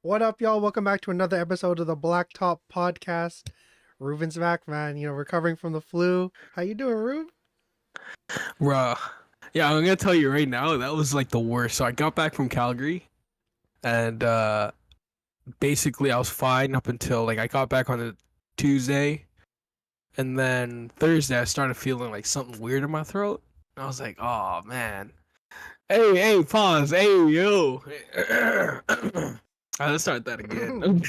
What up, y'all? Welcome back to another episode of the Blacktop Podcast. Ruben's back, man. Recovering from the flu. How you doing, Rube? Bruh. Yeah, I'm gonna tell you right now, that was like the worst. So I got back from Calgary and basically I was fine up until like I got back on the Tuesday and then Thursday I started feeling like something weird in my throat. I was like, oh man. Hey, pause. Hey, yo. Let's start that again.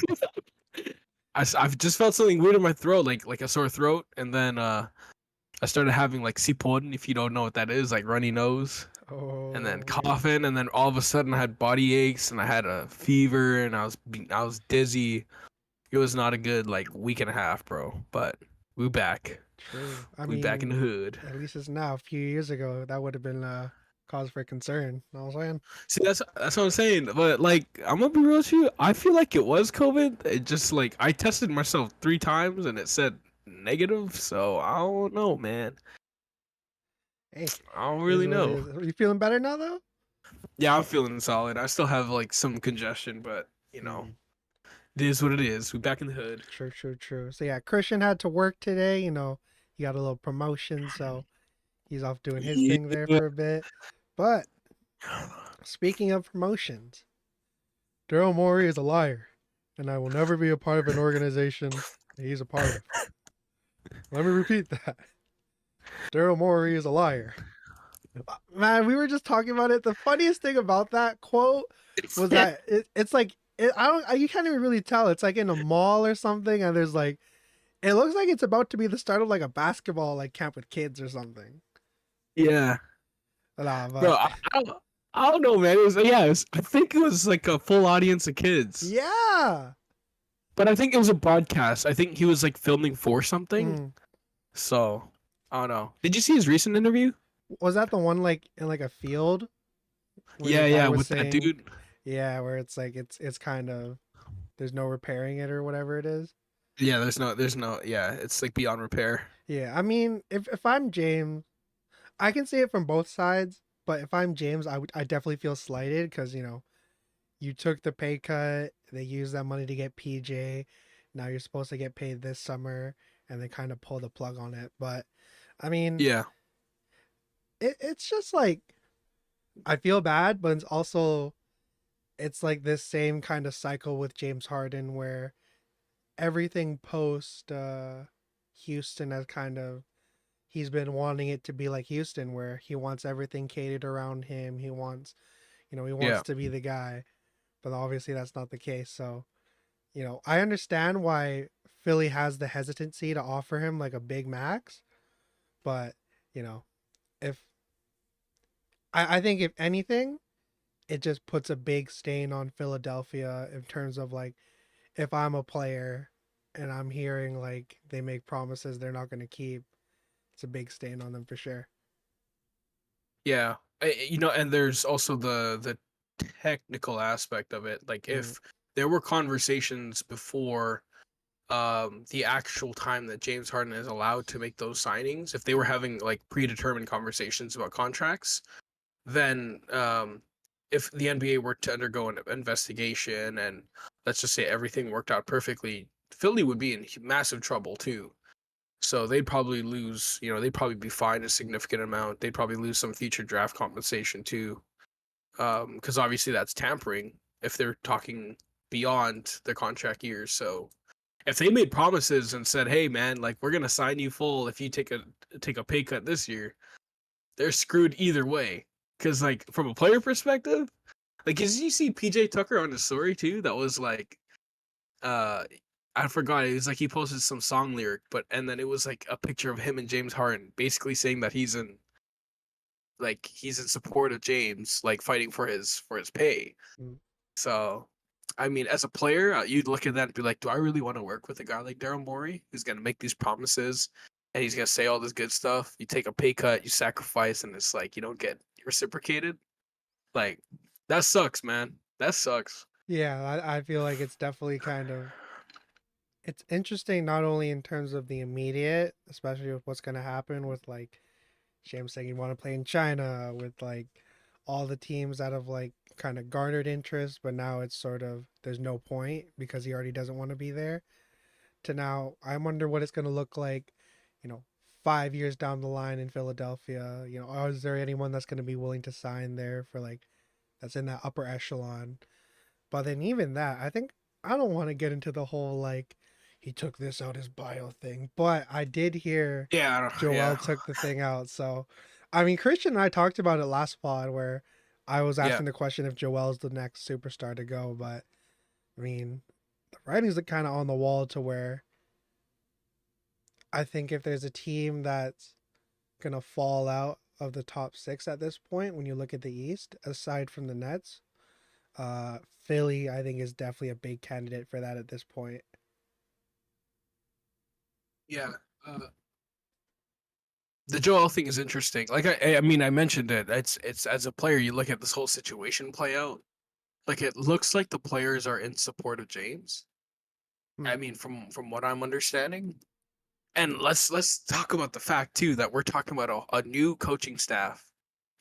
I've just felt something weird in my throat, like a sore throat, and then I started having like sipon, if you don't know what that is, like runny nose. And then Oh, coughing, and then all of a sudden I had body aches and I had a fever and I was dizzy. It was not a good like week and a half, bro. But we back. true. I We back in mean, the hood. at least it's now. A few years ago, that would have been cause for concern. Know what I'm saying? See, that's what I'm saying. But like, I'm gonna be real with you. I feel like it was COVID. It just like I tested myself 3 times and it said negative. So I don't know, man. Hey, I don't it is really what it know. is. Are you feeling better now, though? Yeah, I'm feeling solid. I still have like some congestion, but Mm, it is what it is. We back in the hood. true, true, true. So yeah, Christian had to work today. He got a little promotion, so he's off doing his thing there Yeah. for a bit. But speaking of promotions, Daryl Morey is a liar, and I will never be a part of an organization that he's a part of. Let me repeat that. Daryl Morey is a liar. Man, we were just talking about it. The funniest thing about that quote was that it's like I don't you can't even really tell. It's like in a mall or something, and there's like it looks like it's about to be the start of like a basketball like camp with kids or something. Yeah, Nah, bro. but I don't know, man. I think it was like a full audience of kids, yeah. but I think it was a broadcast. I think he was like filming for something. Mm. So I don't know. Did you see his recent interview? Was that the one like in like a field where the Yeah, guy yeah, was with that saying, dude. yeah, where it's like it's kind of there's no repairing it or whatever it is. Yeah, there's no. Yeah, it's like beyond repair. Yeah, I mean, if I'm James, I can see it from both sides. But if I'm James, I definitely feel slighted because you took the pay cut. They used that money to get PJ. Now you're supposed to get paid this summer, and they kind of pull the plug on it. But I mean, Yeah, it's just like I feel bad, but it's like this same kind of cycle with James Harden where everything post Houston has kind of he's been wanting it to be like Houston where he wants everything catered around him. He wants yeah, to be the guy, but obviously that's not the case. So, I understand why Philly has the hesitancy to offer him like a big max, but, you know, if I think if anything, it just puts a big stain on Philadelphia in terms of like if I'm a player and I'm hearing like they make promises they're not going to keep, it's a big stain on them for sure. yeah. And there's also the technical aspect of it. Like Mm, if there were conversations before the actual time that James Harden is allowed to make those signings, if they were having like predetermined conversations about contracts, then if the NBA were to undergo an investigation and let's just say everything worked out perfectly, Philly would be in massive trouble too. So they'd probably lose, they'd probably be fined a significant amount. They'd probably lose some future draft compensation too, because obviously that's tampering if they're talking beyond the contract years. So if they made promises and said, "Hey, man, like we're gonna sign you full if you take a pay cut this year," they're screwed either way. Because like from a player perspective, like did you see PJ Tucker on the story too? That was like, uh, I forgot. It was like he posted some song lyric, but and then it was like a picture of him and James Harden, basically saying that he's in support of James, like fighting for his pay. mm. So, I mean, as a player, you'd look at that and be like, do I really want to work with a guy like Daryl Morey who's going to make these promises and he's going to say all this good stuff? You take a pay cut, you sacrifice, and it's like you don't get reciprocated. Like, that sucks, man. That sucks. Yeah, I feel like it's definitely kind of it's interesting not only in terms of the immediate, especially with what's going to happen with like James saying you want to play in China with like all the teams that have like kind of garnered interest, but now it's sort of there's no point because he already doesn't want to be there. To now, I wonder what it's going to look like, you know, 5 years down the line in Philadelphia. You know, is there anyone that's going to be willing to sign there for like that's in that upper echelon? But then even that, I think I don't want to get into the whole like he took this out his bio thing, but I did hear Yeah, I don't, Joel yeah, took the thing out. So, I mean, Christian and I talked about it last pod where I was yeah, asking the question if Joel's the next superstar to go, but I mean, the writing's kind of on the wall to where I think if there's a team that's gonna fall out of the top six at this point, when you look at the East, aside from the Nets, Philly, I think, is definitely a big candidate for that at this point. yeah. The Joel thing is interesting. Like I mean, I mentioned it. It's as a player, you look at this whole situation play out. Like it looks like the players are in support of James. Hmm. I mean, from what I'm understanding, and let's talk about the fact too that we're talking about a new coaching staff,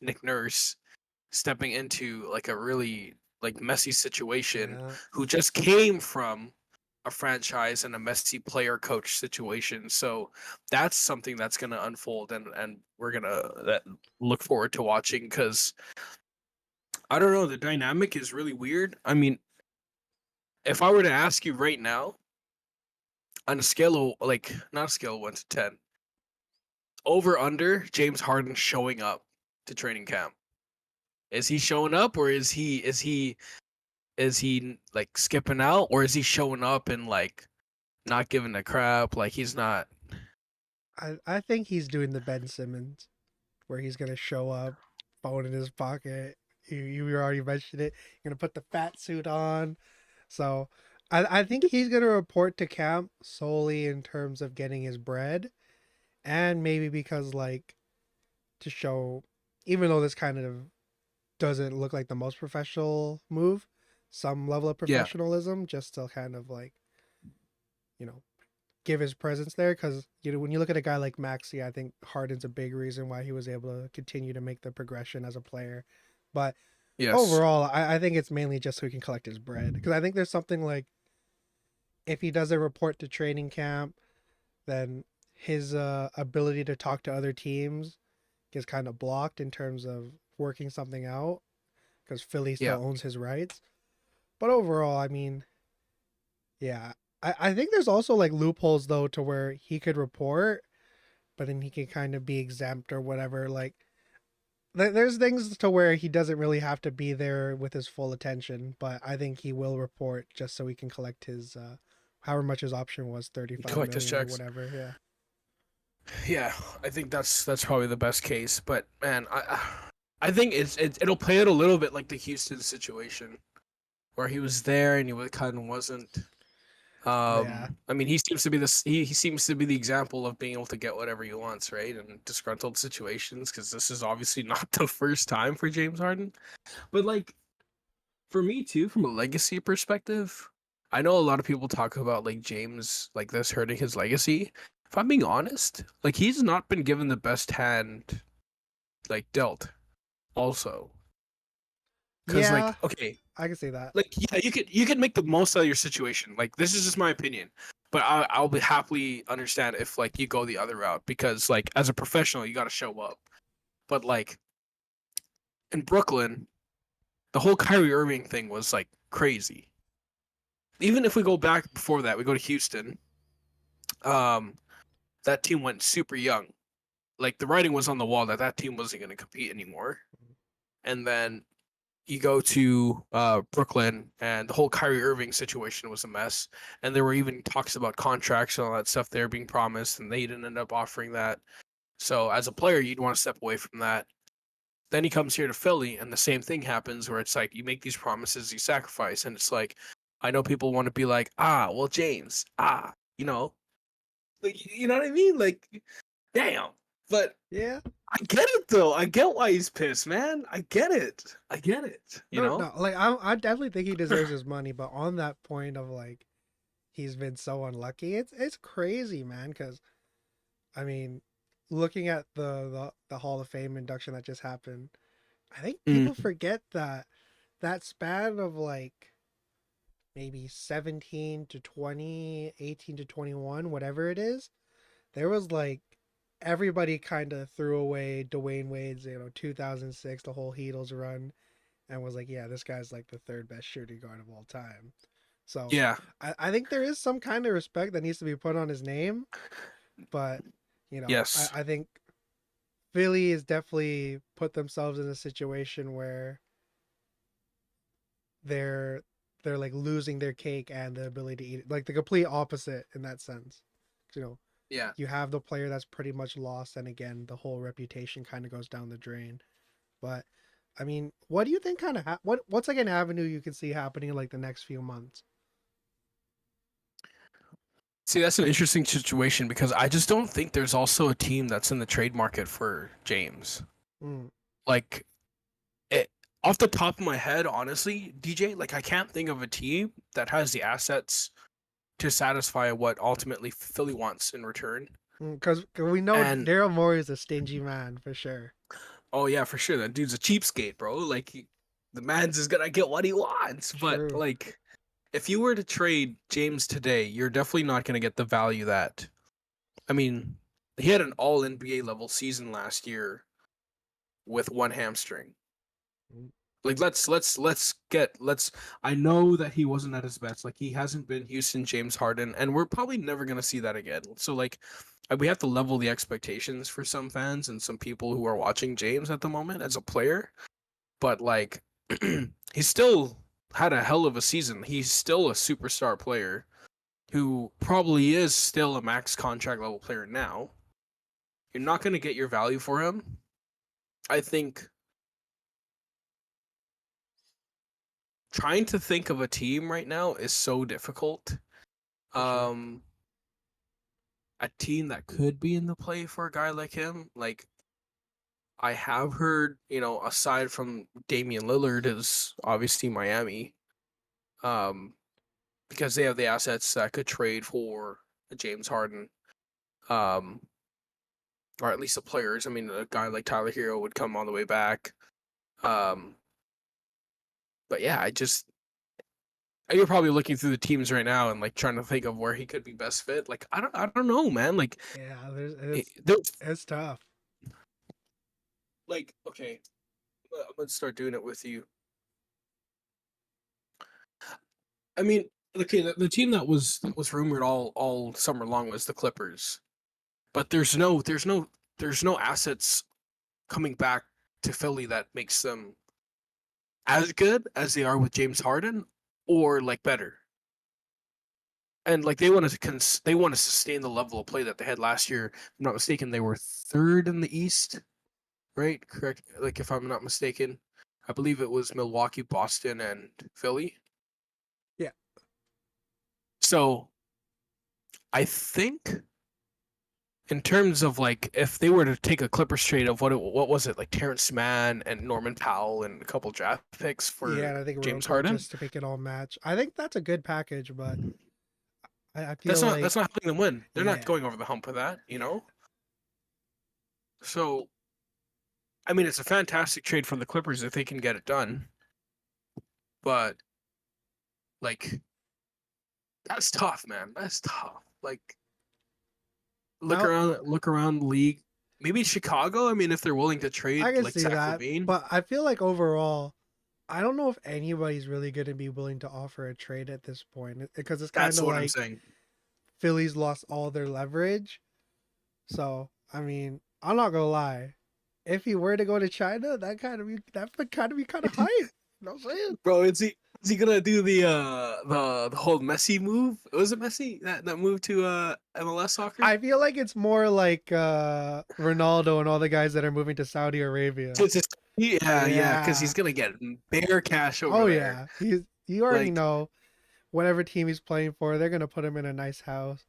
Nick Nurse, stepping into like a really like messy situation, Yeah, who just came from a franchise and a messy player coach situation. So that's something that's going to unfold, and we're going to look forward to watching because I don't know, the dynamic is really weird. I mean, if I were to ask you right now on a scale of like not a scale of 1 to 10, over under James Harden showing up to training camp. Is he showing up, or is he like skipping out, or is he showing up and like not giving a crap, like he's not. I think he's doing the Ben Simmons where he's gonna show up, phone in his pocket. You already mentioned it. You're gonna put the fat suit on. So I think he's gonna report to camp solely in terms of getting his bread, and maybe because like to show, even though this kind of doesn't look like the most professional move, some level of Yeah, professionalism just to kind of like you know give his presence there because you know when you look at a guy like Maxi, I think Harden's a big reason why he was able to continue to make the progression as a player. But yes, overall, I think it's mainly just so he can collect his bread because I think there's something like if he doesn't report to training camp, then his ability to talk to other teams gets kind of blocked in terms of working something out because Philly yeah. still owns his rights. But overall, I mean, yeah, I think there's also like loopholes though to where he could report, but then he could kind of be exempt or whatever. Like there's things to where he doesn't really have to be there with his full attention, but I think he will report just so he can collect his however much his option was, 35 Collect his million or checks. whatever. Yeah. Yeah, I think that's probably the best case. But man, I think it'll play out a little bit like the Houston situation where he was there and he kind of wasn't. Yeah. I mean, he seems to be the example of being able to get whatever he wants, right? In disgruntled situations, because this is obviously not the first time for James Harden. But like for me too, from a legacy perspective, I know a lot of people talk about like James like this hurting his legacy. If I'm being honest, like he's not been given the best hand like dealt also. Cause like Yeah, okay, I can see that. like yeah, you could make the most out of your situation. Like this is just my opinion, but I'll be happily understand if like you go the other route because like as a professional you got to show up. But like in Brooklyn, the whole Kyrie Irving thing was like crazy. Even if we go back before that, we go to Houston. Um, that team went super young. Like the writing was on the wall that that team wasn't going to compete anymore. And then you go to Brooklyn, and the whole Kyrie Irving situation was a mess. And there were even talks about contracts and all that stuff there being promised, and they didn't end up offering that. So as a player, you'd want to step away from that. Then he comes here to Philly, and the same thing happens where it's like you make these promises, you sacrifice, and it's like I know people want to be like, well, James, like you know what I mean, like, damn. But Yeah. I get it though. I get why he's pissed, man. I get it. I get it. You No, know? no. Like I definitely think he deserves his money, but on that point of like he's been so unlucky, it's crazy, man. Because I mean, looking at the Hall of Fame induction that just happened, I think Mm, people forget that that span of like maybe 17 to 20, 18 to 21, whatever it is, there was like everybody kind of threw away Dwayne Wade's, 2006, the whole Heatles run, and was like, yeah, this guy's like the third best shooting guard of all time. So yeah. I think there is some kind of respect that needs to be put on his name, but Yes. I think Philly has definitely put themselves in a situation where they're they're like losing their cake and the ability to eat it. Like the complete opposite in that sense. You know, Yeah. you have the player that's pretty much lost, and again, the whole reputation kind of goes down the drain. But I mean, what do you think kind of what's like an avenue you can see happening in like the next few months? See, that's an interesting situation because I just don't think there's also a team that's in the trade market for James. Mm, Like, it, off the top of my head, honestly, DJ, like I can't think of a team that has the assets to satisfy what ultimately Philly wants in return. because we know And Daryl Morey is a stingy man for sure. oh yeah, for sure, that dude's a cheapskate, bro. Like the man's is gonna get what he wants. But True. like, if you were to trade James today, you're definitely not gonna get the value that. I mean, he had an All NBA level season last year with one hamstring. Mm, Like let's I know that he wasn't at his best. Like he hasn't been Houston James Harden and we're probably never going to see that again. So like we have to level the expectations for some fans and some people who are watching James at the moment as a player, but like he still had a hell of a season. He's still a superstar player who probably is still a max contract level player now. You're not going to get your value for him. I think trying to think of a team right now is so difficult. for sure. Um, a team that could be in the play for a guy like him, like I have heard, aside from Damian Lillard, is obviously Miami, um, because they have the assets that could trade for James Harden, um, or at least the players. I mean, a guy like Tyler Hero would come all the way back. Um, but yeah, you're probably looking through the teams right now and like trying to think of where he could be best fit. Like I don't know, man. Like Yeah, there's it's tough. like okay, I'm gonna start doing it with you. I mean, okay, the team that was rumored all summer long was the Clippers, but there's no assets coming back to Philly that makes them as good as they are with James Harden or like better. And like they want to sustain the level of play that they had last year. If I'm not mistaken, they were third in the East, right? Correct. Like if I'm not mistaken, I believe it was Milwaukee, Boston, and Philly. Yeah. So I think in terms of like if they were to take a Clippers trade of what was it like Terrence Mann and Norman Powell and a couple draft picks Yeah, for and I think James Roko Harden, just to make it all match. I think that's a good package, but I feel that's not helping them win. They're not yeah, going over the hump with that, you yeah. know. So I mean, it's a fantastic trade for the Clippers if they can get it done, but like that's tough, man. That's tough. Like I'll, look around the league. Maybe Chicago. I mean, if they're willing to I trade can like see Zach that, Levine, but I feel like overall, I don't know if anybody's really going to be willing to offer a trade at this point because it's kind that's of what I'm like saying. Philly's lost all their leverage. So, I mean, I'm not gonna lie. If he were to go to China, that would kind of be kind of hype. You know what I'm saying? Bro, is he gonna do the whole Messi move? Was it Messi that move to MLS soccer? I feel like it's more like Ronaldo and all the guys that are moving to Saudi Arabia. Yeah, because Yeah. he's gonna get bare cash over Oh there. yeah. You already Like, know whatever team he's playing for, they're gonna put him in a nice house.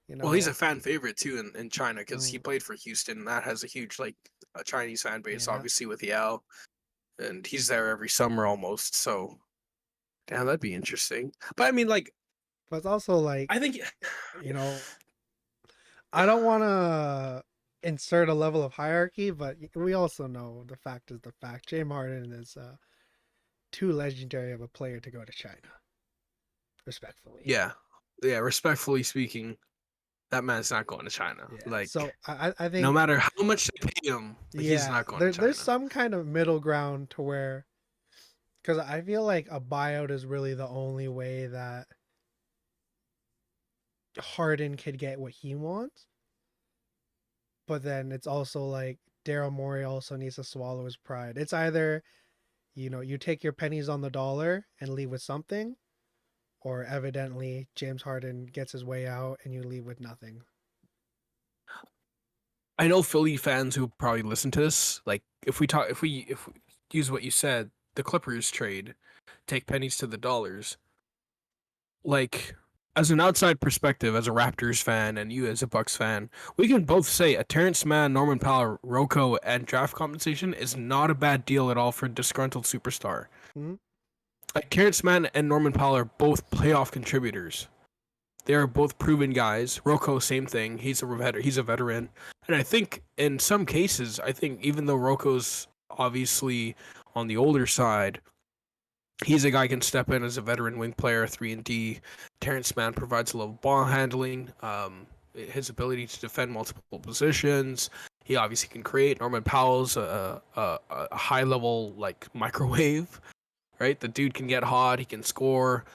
You well, he's a know. fan favorite too in China because he Mm, played for Houston. And that has a huge like a Chinese fan base, yeah. obviously with Yao, and he's there every summer almost. So, damn, that'd be interesting. But I mean, like, But it's also like I think you know, I don't want to. insert a level of hierarchy, but we also know the fact is the fact. James Harden is too legendary of a player to go to China, respectfully. Yeah, yeah. Respectfully speaking, that man's not going to China. Yeah. Like, So I no think matter how much they pay him, he's yeah, not going to there's China. some kind of middle ground to where because I feel like a buyout is really the only way that Harden could get what he wants. But then it's also like Daryl Morey also needs to swallow his pride. It's either, you take your pennies on the dollar and leave with something, or evidently James Harden gets his way out and you leave with nothing. I know Philly fans who probably listen to this. Like, if we use what you said, the Clippers trade, take pennies to the dollars. Like, as an outside perspective, as a Raptors fan and you as a Bucks fan, we can both say a Terrence Mann, Norman Powell, Rocco, and draft compensation is not a bad deal at all for a disgruntled superstar. Mm-hmm. Like, Terrence Mann and Norman Powell are both playoff contributors. They are both proven guys. Rocco, same thing. He's a veteran, and I think in some cases, I think even though Rocco's obviously on the older side, he's a guy who can step in as a veteran wing player, 3-and-D. Terrence Mann provides a level of ball handling, his ability to defend multiple positions. He obviously can create. Norman Powell's a high level like microwave, right? The dude can get hot. He can score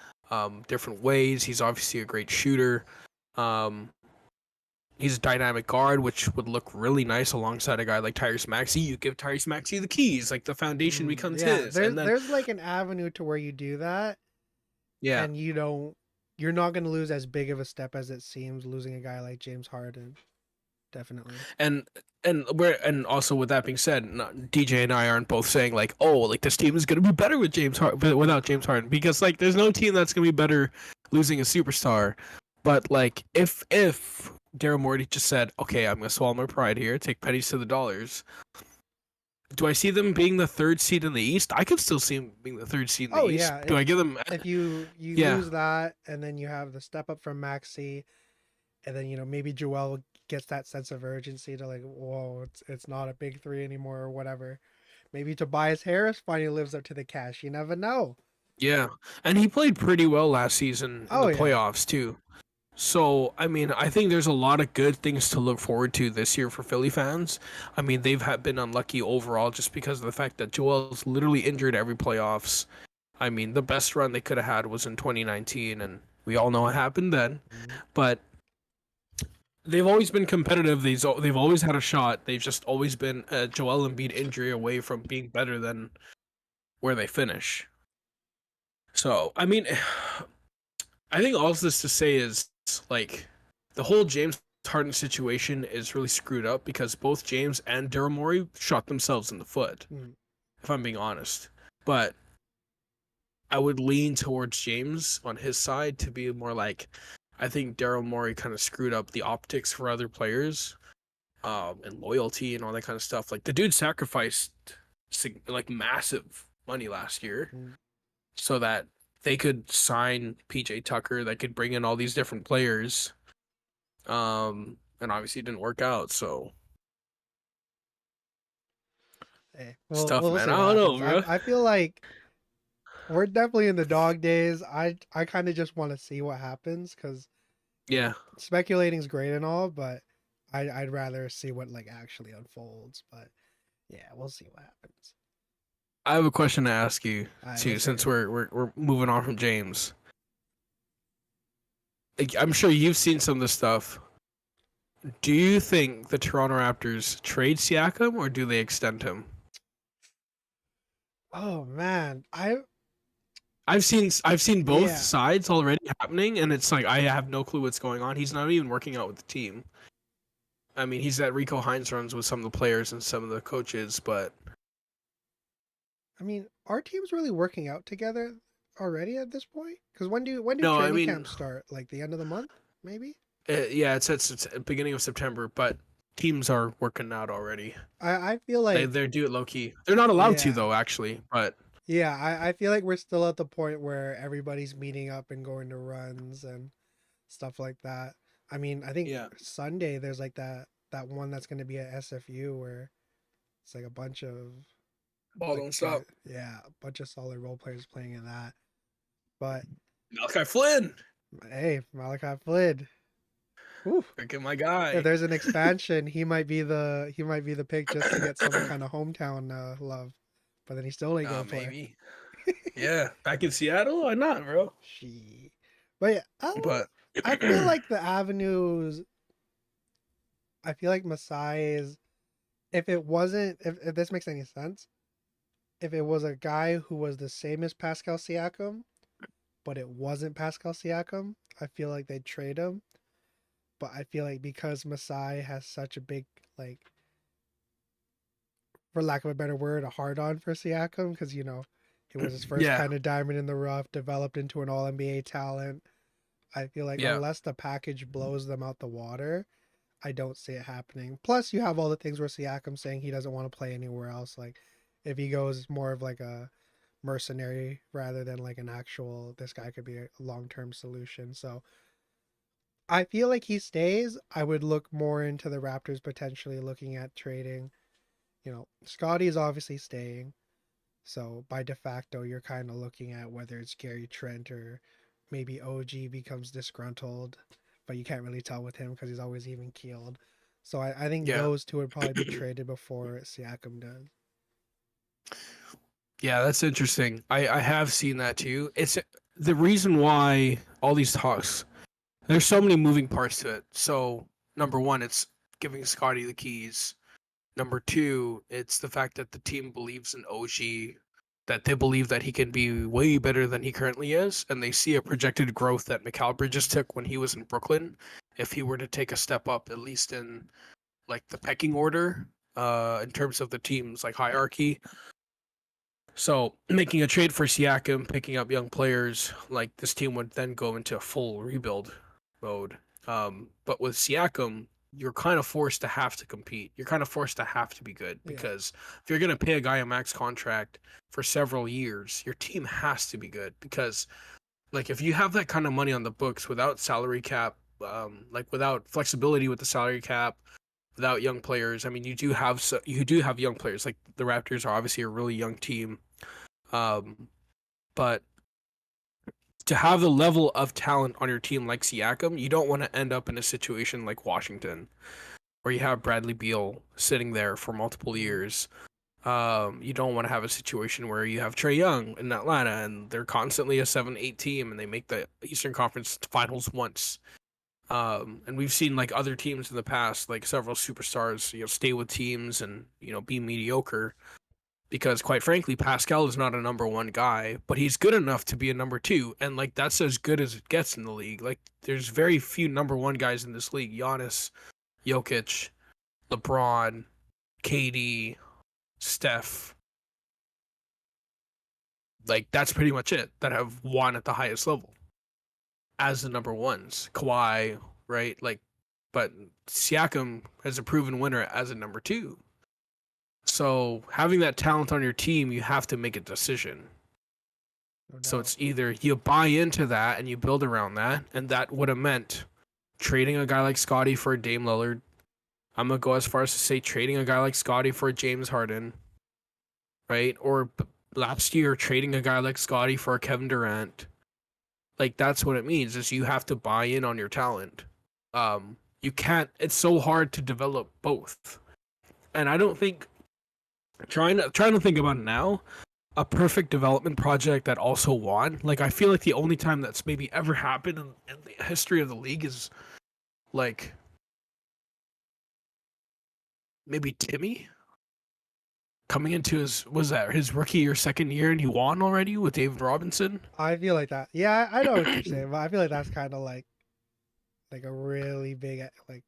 different ways. He's obviously a great shooter. Um, he's a dynamic guard, which would look really nice alongside a guy like Tyrese Maxey. You give Tyrese Maxey the keys, like the foundation becomes Yeah, his, there's and then there's like an avenue to where you do that, yeah, and you're not going to lose as big of a step as it seems losing a guy like James Harden. Definitely. and and also with that being said, DJ and I aren't both saying like, oh, like this team is gonna be better with without James Harden, because like there's no team that's gonna be better losing a superstar. But like if Daryl Morey just said, okay, I'm gonna swallow my pride here, take pennies to the dollars. Do I see them being the third seed in the East? I could still see them being the third seed in the Oh East. yeah, Do I give them? if you Yeah, lose that and then you have the step up from Maxi, and then maybe Joel gets that sense of urgency to like, whoa, it's not a big three anymore or whatever. Maybe Tobias Harris finally lives up to the cash. You never know. yeah, and he played pretty well last season in Oh the yeah. playoffs too. So, I mean, I think there's a lot of good things to look forward to this year for Philly fans. I mean, they've been unlucky overall just because of the fact that Joel's literally injured every playoffs. I mean, the best run they could have had was in 2019, and we all know what happened then. Mhm. But they've always been competitive. They've always had a shot. They've just always been a Joel Embiid injury away from being better than where they finish. So, I mean, I think all this to say is like the whole James Harden situation is really screwed up because both James and Daryl Morey shot themselves in the foot, Mhm. if I'm being honest. But I would lean towards James on his side to be more like I think Daryl Morey kind of screwed up the optics for other players, and loyalty and all that kind of stuff. Like the dude sacrificed like massive money last year Mhm. so that they could sign PJ Tucker, that could bring in all these different players. And obviously it didn't work out, so Hey, it's well, tough, we'll man. see I what don't know, happens. I bro. I feel like we're definitely in the dog days. I kind of just want to see what happens because Yeah. speculating's great and all, but I'd rather see what like actually unfolds. But yeah, we'll see what happens. I have a question to ask you All right, too, let's hear since it. we're moving on from James. Like, I'm sure you've seen some of this stuff. Do you think the Toronto Raptors trade Siakam or do they extend him? Oh man, I've seen both yeah. sides already happening, and it's like I have no clue what's going on. He's not even working out with the team. I mean, he's at Rico Hines runs with some of the players and some of the coaches, but I mean, our team's really working out together already at this point. Because when do no, I training mean, camps start? Like the end of the month, maybe. yeah, it's beginning of September, but teams are working out already. I feel They like they do it low key. They're not allowed to yeah. though, actually. But Yeah, I feel like we're still at the point where everybody's meeting up and going to runs and stuff like that. I mean, I think yeah, Sunday there's like that. that one that's going to be at SFU where it's like a bunch of Ball like don't stop. yeah, a bunch of solid role players playing in that. But Malachi Flynn, hey, Malachi Flynn. Whew. freaking my If guy. there's an expansion, he might be the pick just to get some kind of hometown love. But then he still ain't gonna play. Maybe. Yeah, back in Seattle, why not, bro? She. But yeah, But I feel like the avenues. I feel like Masai is. If it wasn't, if this makes any sense, if it was a guy who was the same as Pascal Siakam, but it wasn't Pascal Siakam, I feel like they'd trade him. But I feel like because Masai has such a big, like, for lack of a better word, a hard on for Siakam, because, it was his first yeah, kind of diamond in the rough, developed into an all NBA talent. I feel like yeah, unless the package blows them out the water, I don't see it happening. Plus, you have all the things where Siakam saying he doesn't want to play anywhere else. Like, if he goes more of like a mercenary rather than like an actual, this guy could be a long term solution. So I feel like he stays. I would look more into the Raptors potentially looking at trading. Scotty is obviously staying. So by de facto, you're kind of looking at whether it's Gary Trent or maybe OG becomes disgruntled, but you can't really tell with him because he's always even keeled. So I think yeah, those two would probably be traded before Siakam does. yeah. That's interesting. I have seen that too. It's the reason why all these talks. There's so many moving parts to it. So number one, it's giving Scotty the keys. Number two, it's the fact that the team believes in OG, that they believe that he can be way better than he currently is, and they see a projected growth that Mikal Bridges took when he was in Brooklyn. If he were to take a step up, at least in like the pecking order, in terms of the team's like hierarchy. So making a trade for Siakam, picking up young players, like this team would then go into a full rebuild mode. But with Siakam, you're kind of forced to have to compete. You're kind of forced to have to be good Yeah. because if you're going to pay a guy a max contract for several years, your team has to be good because like if you have that kind of money on the books without salary cap, like without flexibility with the salary cap, without young players, I mean you do have young players. Like the Raptors are obviously a really young team. But to have the level of talent on your team like Siakam, you don't want to end up in a situation like Washington, where you have Bradley Beal sitting there for multiple years. You don't want to have a situation where you have Trae Young in Atlanta and they're constantly a 7-8 team and they make the Eastern Conference Finals once. And we've seen like other teams in the past, like several superstars, stay with teams and be mediocre because quite frankly, Pascal is not a number one guy, but he's good enough to be a number two, and like that's as good as it gets in the league. Like there's very few number one guys in this league: Giannis, Jokic, LeBron, KD, Steph. Like that's pretty much it that have won at the highest level as the number ones. Kawhi, right? Like, but Siakam has a proven winner as a number two. So having that talent on your team, you have to make a decision. No So doubt. it's either you buy into that and you build around that, and that would have meant trading a guy like Scotty for a Dame Lillard. I'm gonna go as far as to say trading a guy like Scotty for a James Harden, right? Or last year trading a guy like Scotty for a Kevin Durant. Like that's what it means is you have to buy in on your talent. You can't. It's so hard to develop both, and I don't think trying to think about it now. A perfect development project that also won. Like I feel like the only time that's maybe ever happened in the history of the league is like maybe Timmy coming into his rookie or second year and he won already with David Robinson. I feel like that. Yeah, I know what you're saying, but I feel like that's kind of like a really big like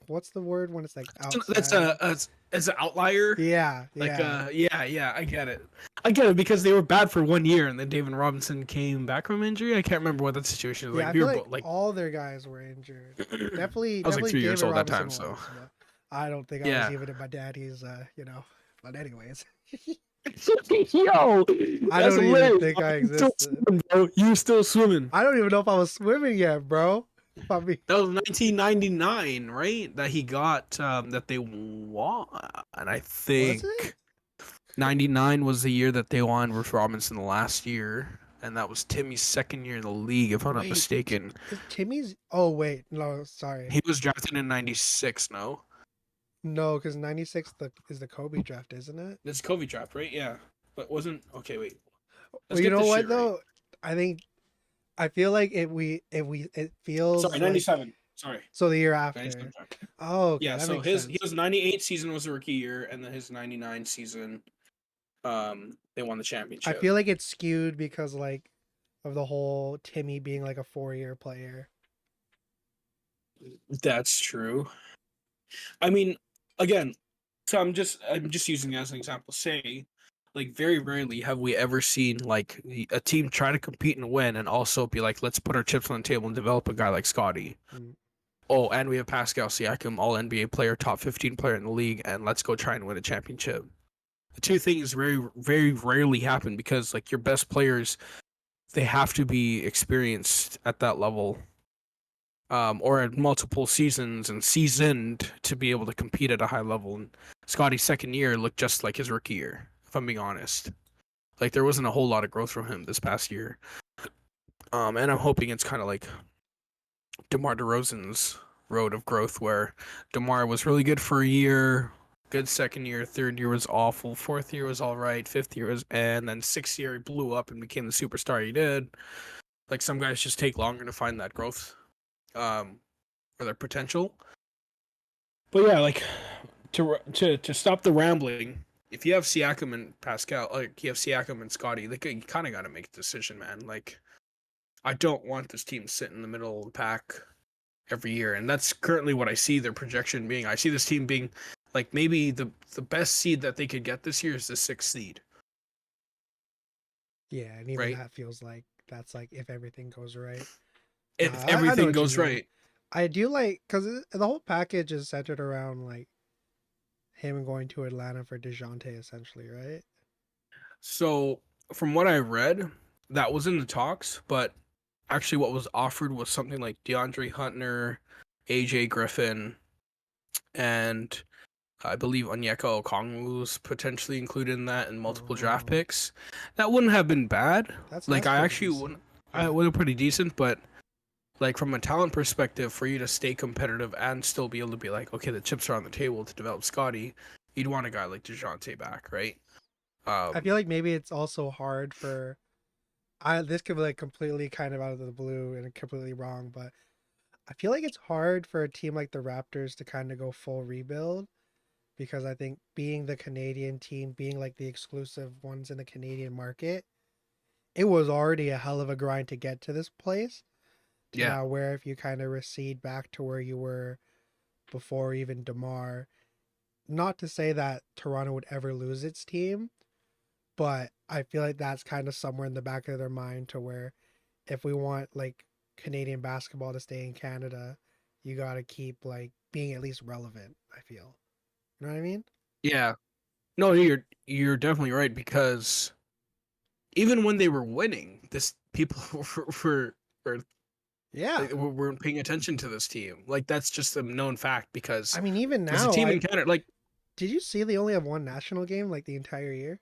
what's the word when it's like That's outside? as an outlier. Yeah, Like yeah. yeah, I get it. I get it because they were bad for 1 year and then David Robinson came back from injury. I can't remember what that situation was Yeah, like. I We feel were like both like all their guys were injured. Definitely, I was like definitely 3 years David old that Robinson time, so was, but I don't think I was yeah. even in my daddy's. But anyways, Yo, I that's don't even hilarious. think I You still existed. swimming, bro. You still swimming. I don't even know if I was swimming yet, bro. Puppy. That was 1999, right? That he got that they won. And I Was it? think 99 was the year that they won with Robinson the last year, and that was Timmy's second year in the league, if I'm not Wait, mistaken. is Timmy's? Oh wait, no, sorry, He was drafted in 96, no? no, because '96 is the Kobe draft, isn't it? It's Kobe draft, right? Yeah. But wasn't okay, wait. Well, Let's you get know this what shit right. though? I think I feel like it Sorry, feels like 97. Sorry. so the year 97 after. draft. Oh, okay, Yeah, that so makes his sense. 98 season was a rookie year, and then his 99 season, they won the I championship. feel like it's skewed because like of the whole Timmy being like a 4 year player. That's true. I mean, again, so I'm just using it as an example. Say, like very rarely have we ever seen like a team try to compete and win, and also be like, let's put our chips on the table and develop a guy like Scotty. Mm. Oh, and we have Pascal Siakam, all NBA player, top 15 player in the league, and let's go try and win a championship. The two things very rarely happen because like your best players, they have to be experienced at that level, or at multiple seasons and seasoned to be able to compete at a high level. And Scotty's second year looked just like his rookie year, if I'm being honest. Like there wasn't a whole lot of growth from him this past year. And I'm hoping it's kind of like DeMar DeRozan's road of growth, where DeMar was really good for a year, good second year, third year was awful, fourth year was all right, fifth year was, and then sixth year he blew up and became the superstar he did. Like some guys just take longer to find that growth, or their potential. But yeah, like to stop the rambling, if you have Siakam and Pascal, like you have Siakam and Scotty, like you kind of got to make a decision, man. Like I don't want this team sitting in the middle of the pack every year, and that's currently what I see their projection being. I see this team being like maybe the best seed that they could get this year is the sixth seed, Yeah, and even right? that feels like that's like if everything goes right. Nah, If I know everything what you goes mean. right. I do like because the whole package is centered around like him going to Atlanta for Dejounte, essentially, right? So from what I read, that was in the talks, but actually what was offered was something like DeAndre Hunter, AJ Griffin, and I believe Onyeka Okongwu was potentially included in that, and multiple draft Oh, picks. That wouldn't have been bad. Like that's I pretty actually wouldn't. decent. I would have pretty decent, but like from a talent perspective, for you to stay competitive and still be able to be like, okay, the chips are on the table to develop Scotty, you'd want a guy like Dejounte back, right? I Um, feel like maybe it's also hard for I this could be like completely kind of out of the blue and completely wrong, but I feel like it's hard for a team like the Raptors to kind of go full rebuild because I think being the Canadian team, being like the exclusive ones in the Canadian market, it was already a hell of a grind to get to this place. To yeah, now where if you kind of recede back to where you were before even DeMar, not to say that Toronto would ever lose its team, but I feel like that's kind of somewhere in the back of their mind to where if we want like Canadian basketball to stay in Canada, you got to keep like being at least relevant, I feel. You know what I mean? yeah. No, you're definitely right because even when they were winning, this people were Yeah. weren't paying attention to this team. Like that's just a known fact because I mean, even as a now, team I in Canada, like did you see they only have one national game like the entire year?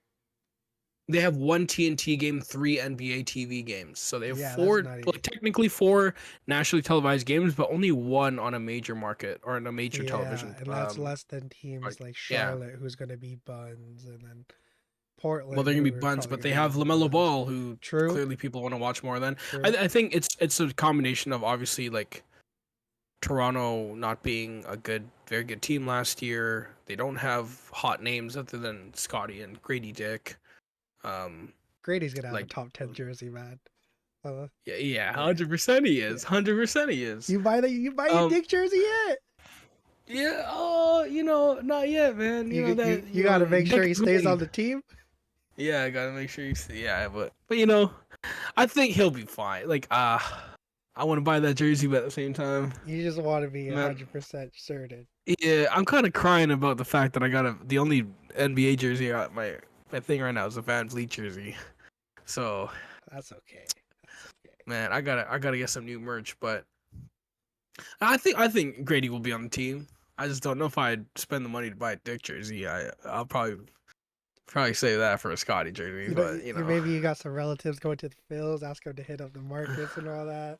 they have one TNT game, three NBA TV games. So they have Yeah, that's four, nutty. like technically four nationally televised games, but only one on a major market or on a major Yeah, television. and that's less than teams like Yeah. Charlotte, who's going to be Buns, and then Well, Portland, they're gonna be who are buns, probably but going they to be have also Lamelo Buns. Ball, who True, clearly people want to watch more than. true. I think it's a combination of obviously like Toronto not being a very good team last year. They don't have hot names other than Scotty and Grady Dick. Um, Grady's going to have a like top 10 jersey, man. yeah, Yeah, 100% he yeah. is, 100% he is. You buy your Um, Dick jersey yet? yeah, oh, not yet, man. You got to make sure Dick he is stays on made. the team. Yeah, I gotta make sure you see. Yeah, but I think he'll be fine. Like, I want to buy that jersey, but at the same time, You just want to be man, 100% certain. yeah, I'm kind of crying about the fact that I got the only NBA jersey on my thing right now is a Van Vliet jersey. So, That's okay. That's okay. man, I gotta get some new merch, but I think Grady will be on the team. I just don't know if I'd spend the money to buy a Dick jersey. I'll probably say that for a Scotty jersey, You know, but maybe you got some relatives going to the fields, ask them to hit up the markets and all that.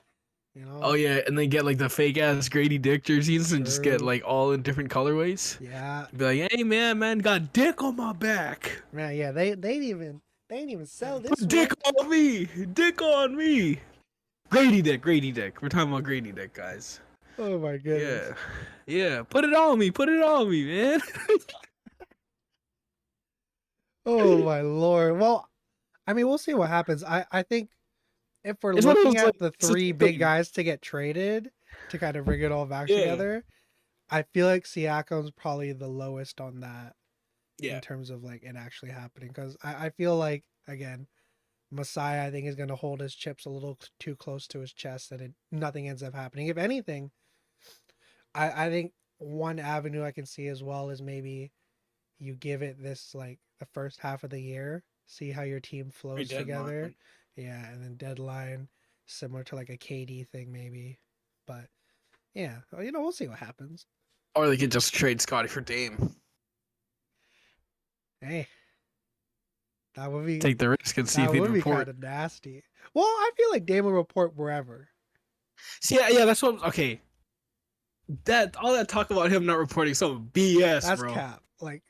You Oh know, yeah, and then get like the fake ass Grady Dick jerseys and just get true. like all in different colorways. Yeah, Be like, hey man, got dick on my back. man. Yeah, they didn't even sell this Put dick one. on me, dick on me. Grady Dick. We're talking about Grady Dick, guys. Oh my goodness. Yeah, yeah. Put it on me, man. Oh my lord. Well, I mean, we'll see what happens. I think if we're It's one of looking those like at the it's just three big like, guys to get traded to kind of bring it all back yeah, together, I feel like Siakam's probably the lowest on that in yeah. terms of like it actually happening. Because I feel like again, Messiah I think is going to hold his chips a little too close to his chest, and nothing ends up happening. If anything, I think one avenue I can see as well is maybe you give it this like the first half of the year, see how your team Very flows together. deadline. Yeah, and then deadline similar to like a KD thing maybe. But yeah, we'll see what happens. Or they could just trade Scotty for Dame. Hey, that would be Take the risk and see if that he'd would be report. kind of nasty. Well, I feel like Dame will report wherever. See, yeah, that's what. Okay, that all that talk about him not reporting some BS, That's bro. cap. Like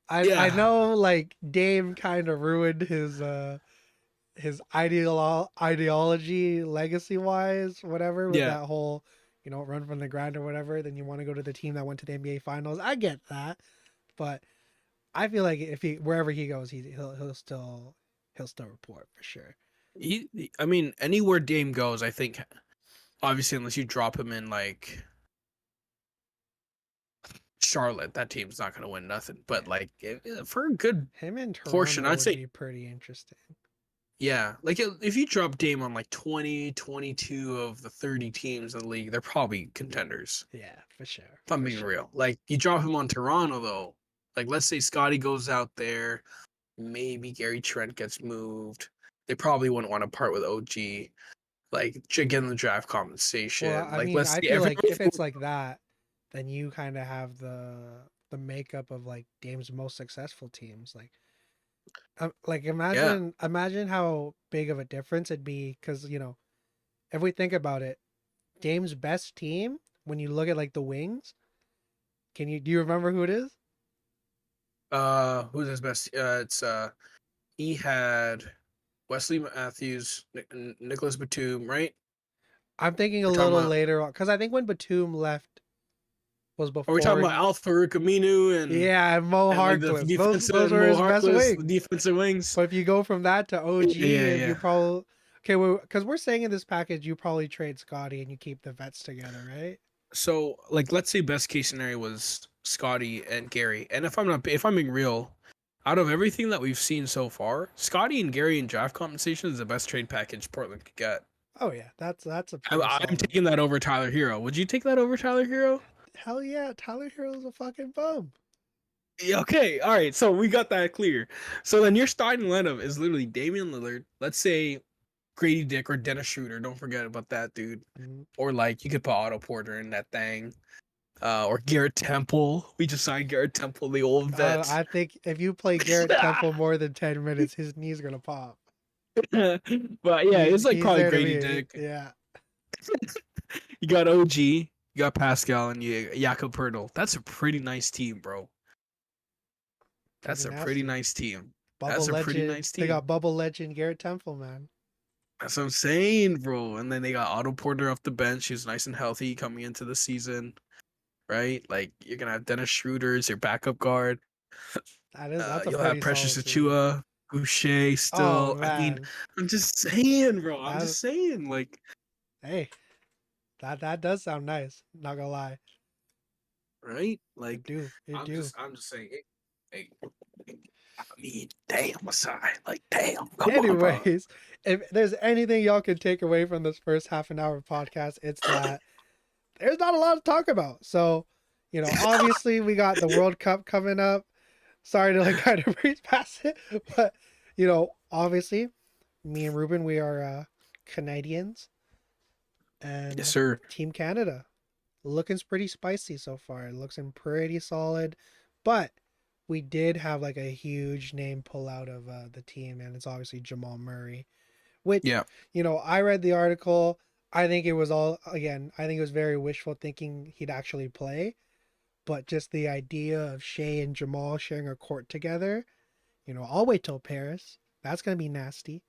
I Yeah, know like Dame kind of ruined his ideology legacy wise, whatever, with yeah. that whole, run from the grind or whatever, then you want to go to the team that went to the NBA finals. I get that. But I feel like if he wherever he goes, he'll still report for sure. I mean, anywhere Dame goes, I think, obviously, unless you drop him in like Charlotte, that team's not gonna win nothing. Yeah. But like, for a good Him in portion, Toronto I'd would say, be pretty interesting. yeah. Like, if you drop Dame on like 20, 22 of the 30 teams in the league, they're probably contenders. Yeah, for sure. If I'm For being sure. real, like you drop him on Toronto though, like let's say Scotty goes out there, maybe Gary Trent gets moved. They probably wouldn't want to part with OG. Like getting the draft Well, compensation. I Like mean, let's I see feel like if everything. it's like that, then you kind of have the makeup of like Dame's most successful teams. Like Yeah. imagine how big of a difference it'd be because if we think about it, Dame's best team when you look at like the wings, do you remember who it is? Who's his best? It's he had Wesley Matthews, Nicholas Batum, right? I'm thinking a We're talking little about. later on because I think when Batum left was Are we talking before. about Alpha Rukaminu Yeah, and Mo and like the Harkless. Those defensive those and were Mo his best Harkless, the wings. defensive wings? But if you go from that to OG, Yeah, if you yeah. probably okay, well, because we're saying in this package you probably trade Scotty and you keep the vets together, right? So like let's say best case scenario was Scotty and Gary. And if I'm being real, out of everything that we've seen so far, Scotty and Gary in draft compensation is the best trade package Portland could get. Oh yeah, that's a pretty I'm solid. taking that over Tyler Hero. Would you take that over Tyler Hero? Hell yeah, Tyler Hero's a fucking bum. Yeah, okay, all right. So we got that clear. So then your starting lineup is literally Damian Lillard. Let's say Grady Dick or Dennis Schroeder. Don't forget about that dude. Mhm. Or like you could put Otto Porter in that thing. Or Garrett Temple. We just signed Garrett Temple, the old vet. I think if you play Garrett Temple more than 10 minutes, his knee's gonna pop. But yeah, He's it's like he's probably there to Grady be. Dick. Yeah, You got OG, you got Pascal, and you Jakob Pertl. That's a pretty nice team, bro. pretty That's a pretty nasty. nice team. That's Bubble a pretty legend. nice They team. got bubble legend Garrett Temple, man. That's what I'm saying, bro. And then they got Otto Porter off the bench. He's nice and healthy coming into the season, right? Like you're gonna have Dennis Schroeder as your backup guard. That's a You'll have pretty Precious solid team. Achua, Boucher Oh still. I mean, man, I'm just saying, bro. I'm that just saying, like, hey, that does sound nice. Not gonna lie, right? it Like, do, it do. I'm just saying. Hey, I mean, damn, Masai. Like, damn. Come on, bro. Anyways, if there's anything y'all can take away from this first half an hour podcast, it's that there's not a lot to talk about. So, obviously we got the World Cup coming up. Sorry to like kind of breeze past it, but obviously, me and Ruben, we are Canadians Yes, and sir. Team Canada. Looking's pretty spicy so far. It looks pretty solid, but we did have like a huge name pull out of the team, and it's obviously Jamal Murray. Which, Yeah. I read the article. I think it was all again. I think it was very wishful thinking he'd actually play, but just the idea of Shea and Jamal sharing a court together. I'll wait till Paris. That's gonna be nasty.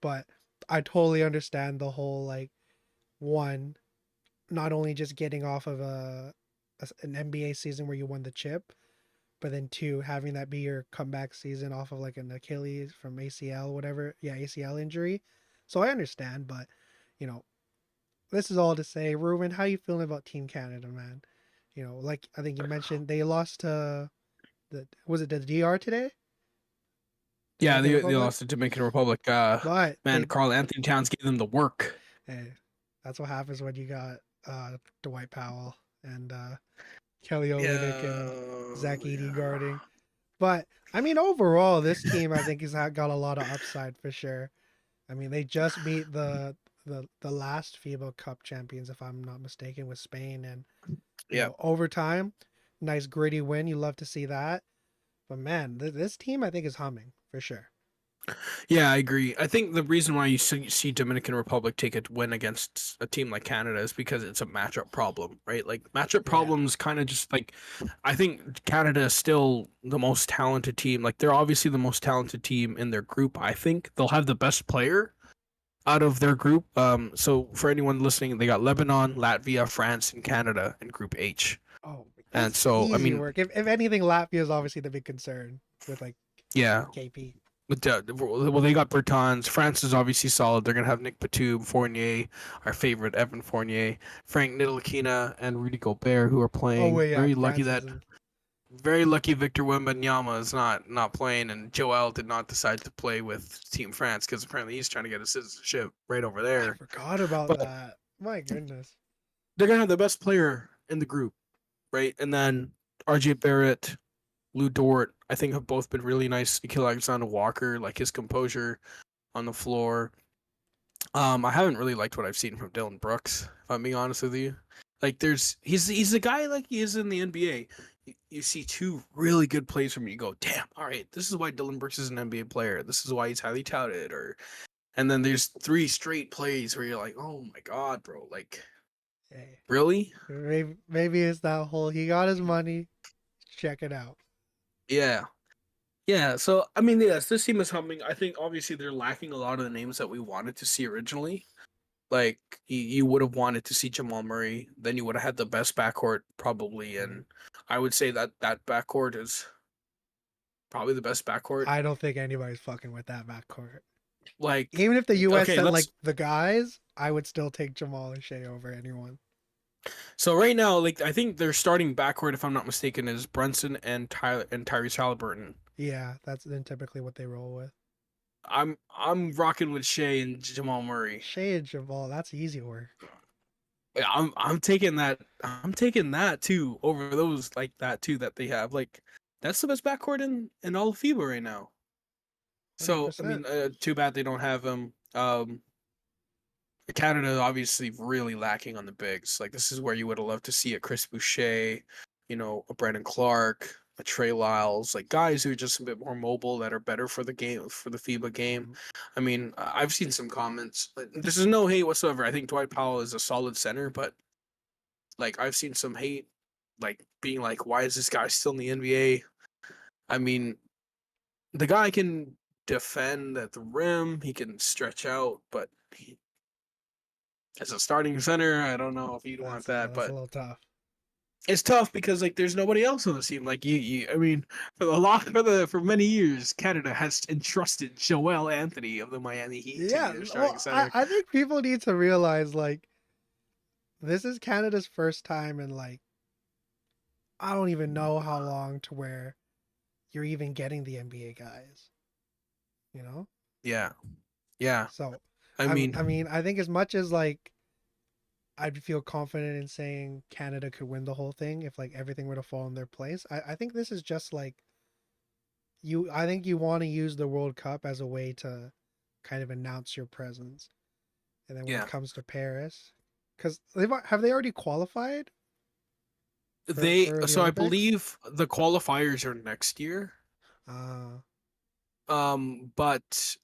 But I totally understand the whole like one, not only just getting off of an NBA season where you won the chip, but then two, having that be your comeback season off of like an Achilles from ACL, whatever. Yeah, ACL injury. So I understand, but you know, this is all to say, Ruben, how you feeling about Team Canada, man? Like I think you mentioned they lost to was it the DR today? Yeah, Dominican they Republic? lost to Dominican Republic. But Man, they Carl Anthony Towns gave them the work. hey, that's what happens when you got Dwight Powell and Kelly Olynyk and Zach Edey Yeah. guarding. But I mean, overall, this team I think has got a lot of upside for sure. I mean, they just beat the last FIBA Cup champions, if I'm not mistaken, with Spain, and Yeah. overtime, nice gritty win. You love to see that. But man, this team I think is humming for sure. Yeah, I agree. I think the reason why you see Dominican Republic take a win against a team like Canada is because it's a matchup problem, right? Like matchup Yeah. problems kind of just like I think Canada is still the most talented team. Like they're obviously the most talented team in their group. I think they'll have the best player out of their group. So for anyone listening, they got Lebanon, Latvia, France, and Canada in Group H. Oh, And that's so I easy mean, work. If anything, Latvia is obviously the big concern with like yeah, KP. well, they got Bertans. France is obviously solid. They're gonna have Nick Batum, Fournier, our favorite Evan Fournier, Frank Ntilikina, and Rudy Gobert, who are Oh playing. wait, yeah, France isn't. Very lucky Victor Wembanyama is not playing, and Joel did not decide to play with Team France because apparently he's trying to get a citizenship right over I there. forgot about But that. My goodness. they're gonna have the best player in the group, right? And then RJ Barrett, Lou Dort, I think have both been really nice. Nikhil Alexander Walker, like his composure on the floor. I haven't really liked what I've seen from Dylan Brooks, if I'm being honest with you. Like he's a guy like he is in the NBA. You see two really good plays from him, you go, damn, all right, this is why Dylan Brooks is an NBA player. This is why he's highly touted. Or and then there's three straight plays where you're like, oh my god, bro, like Hey, really? maybe it's that whole he got his money. Check it out. Yeah. Yeah, so I mean, yes, this team is humming. I think obviously they're lacking a lot of the names that we wanted to see originally. Like you would have wanted to see Jamal Murray, then you would have had the best backcourt probably, Mhm. and I would say that backcourt is probably the best backcourt. I don't think anybody's fucking with that backcourt. Like, Even if the U.S. okay, sent let's. like the guys, I would still take Jamal and Shea over anyone. So right now, like I think their starting backcourt, if I'm not mistaken, is Brunson and Tyrese Halliburton. Yeah, that's then typically what they roll with. I'm rocking with Shea and Jamal Murray. Shea and Jamal, that's easy work. Yeah, I'm taking that. I'm taking that too over those like that too that they have. Like that's the best backcourt in all of FIBA right now. So I 100%. mean, too bad they don't have him. Canada obviously really lacking on the bigs. Like this is where you would have loved to see a Chris Boucher, a Brandon Clark, a Trey Lyles, like guys who are just a bit more mobile that are better for the game for the FIBA game. Mhm. I mean, I've seen some comments. This is no hate whatsoever. I think Dwight Powell is a solid center, but like I've seen some hate, like being like, why is this guy still in the NBA? I mean, the guy can defend at the rim, he can stretch out, but as a starting center, I don't know if you'd want that, That's a but little tough. it's tough because like there's nobody else on the team. Like I mean, for many years, Canada has entrusted Joel Anthony of the Miami Heat to be Yeah, their starting well, I, center. I think people need to realize like this is Canada's first time in like I don't even know how long to where you're even getting the NBA guys, you know? Yeah, yeah. So I I mean, mean, I think as much as like I'd feel confident in saying Canada could win the whole thing if like everything were to fall in their place. I think this is just like I think you want to use the World Cup as a way to kind of announce your presence. And then when it yeah, comes to Paris, Because have they already qualified They for the so I Olympics? believe the qualifiers are next year. Uh, But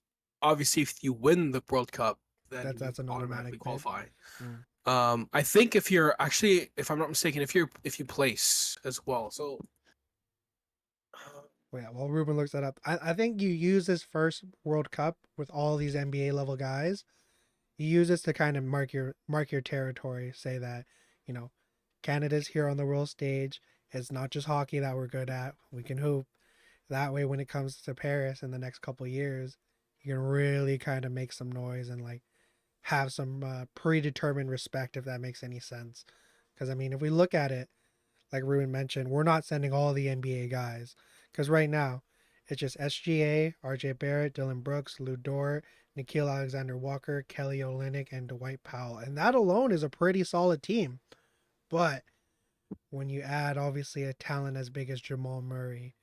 obviously, if you win the World Cup, then you that's an automatically automatic bid. qualify. Mm. I think if you're actually, if I'm not mistaken, if you place as well. So Well, yeah, while Ruben looks that up, I think you use this first World Cup with all these NBA level guys. You use this to kind of mark your territory. Say that, you know, Canada's here on the world stage. It's not just hockey that we're good at. We can hoop. That way, when it comes to Paris in the next couple years, you can really kind of make some noise and like have some predetermined respect, if that makes any sense. Because I mean, if we look at it, like Ruben mentioned, we're not sending all the NBA guys. Because right now, it's just SGA, RJ Barrett, Dylan Brooks, Lou Dort, Nikhil Alexander Walker, Kelly Olynyk, and Dwight Powell. And that alone is a pretty solid team. But when you add obviously a talent as big as Jamal Murray,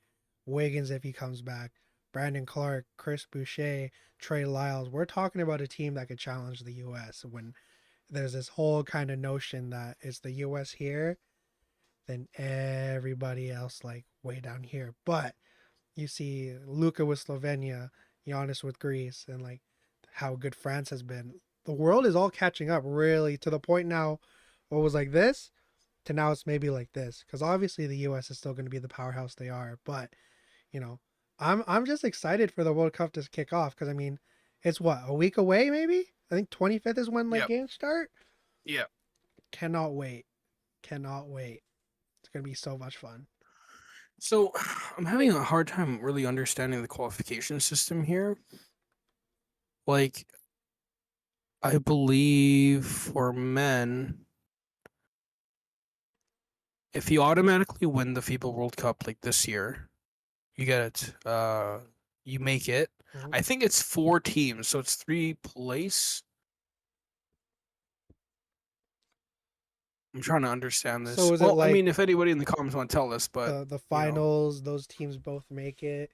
Wiggins if he comes back, Brandon Clark, Chris Boucher, Trey Lyles, we're talking about a team that could challenge the US when there's this whole kind of notion that it's the US here, then everybody else like way down here. But you see Luka with Slovenia, Giannis with Greece, and like how good France has been. The world is all catching up really to the point now. What was like this to now it's maybe like this because obviously the U.S. is still going to be the powerhouse they are, but you know, I'm just excited for the World Cup to kick off because I mean, it's what a week away maybe. I think 25th is when like yeah, games start. yeah. Cannot wait, cannot wait. It's gonna be so much fun. So I'm having a hard time really understanding the qualification system here. Like, I believe for men, if you automatically win the FIBA World Cup like this year, you get it. You make it. Mhm. I think it's four teams, so it's three place. I'm trying to understand So this. is it Well, I like mean, if anybody in the comments want to tell us, but the you know, finals? Those teams both make it.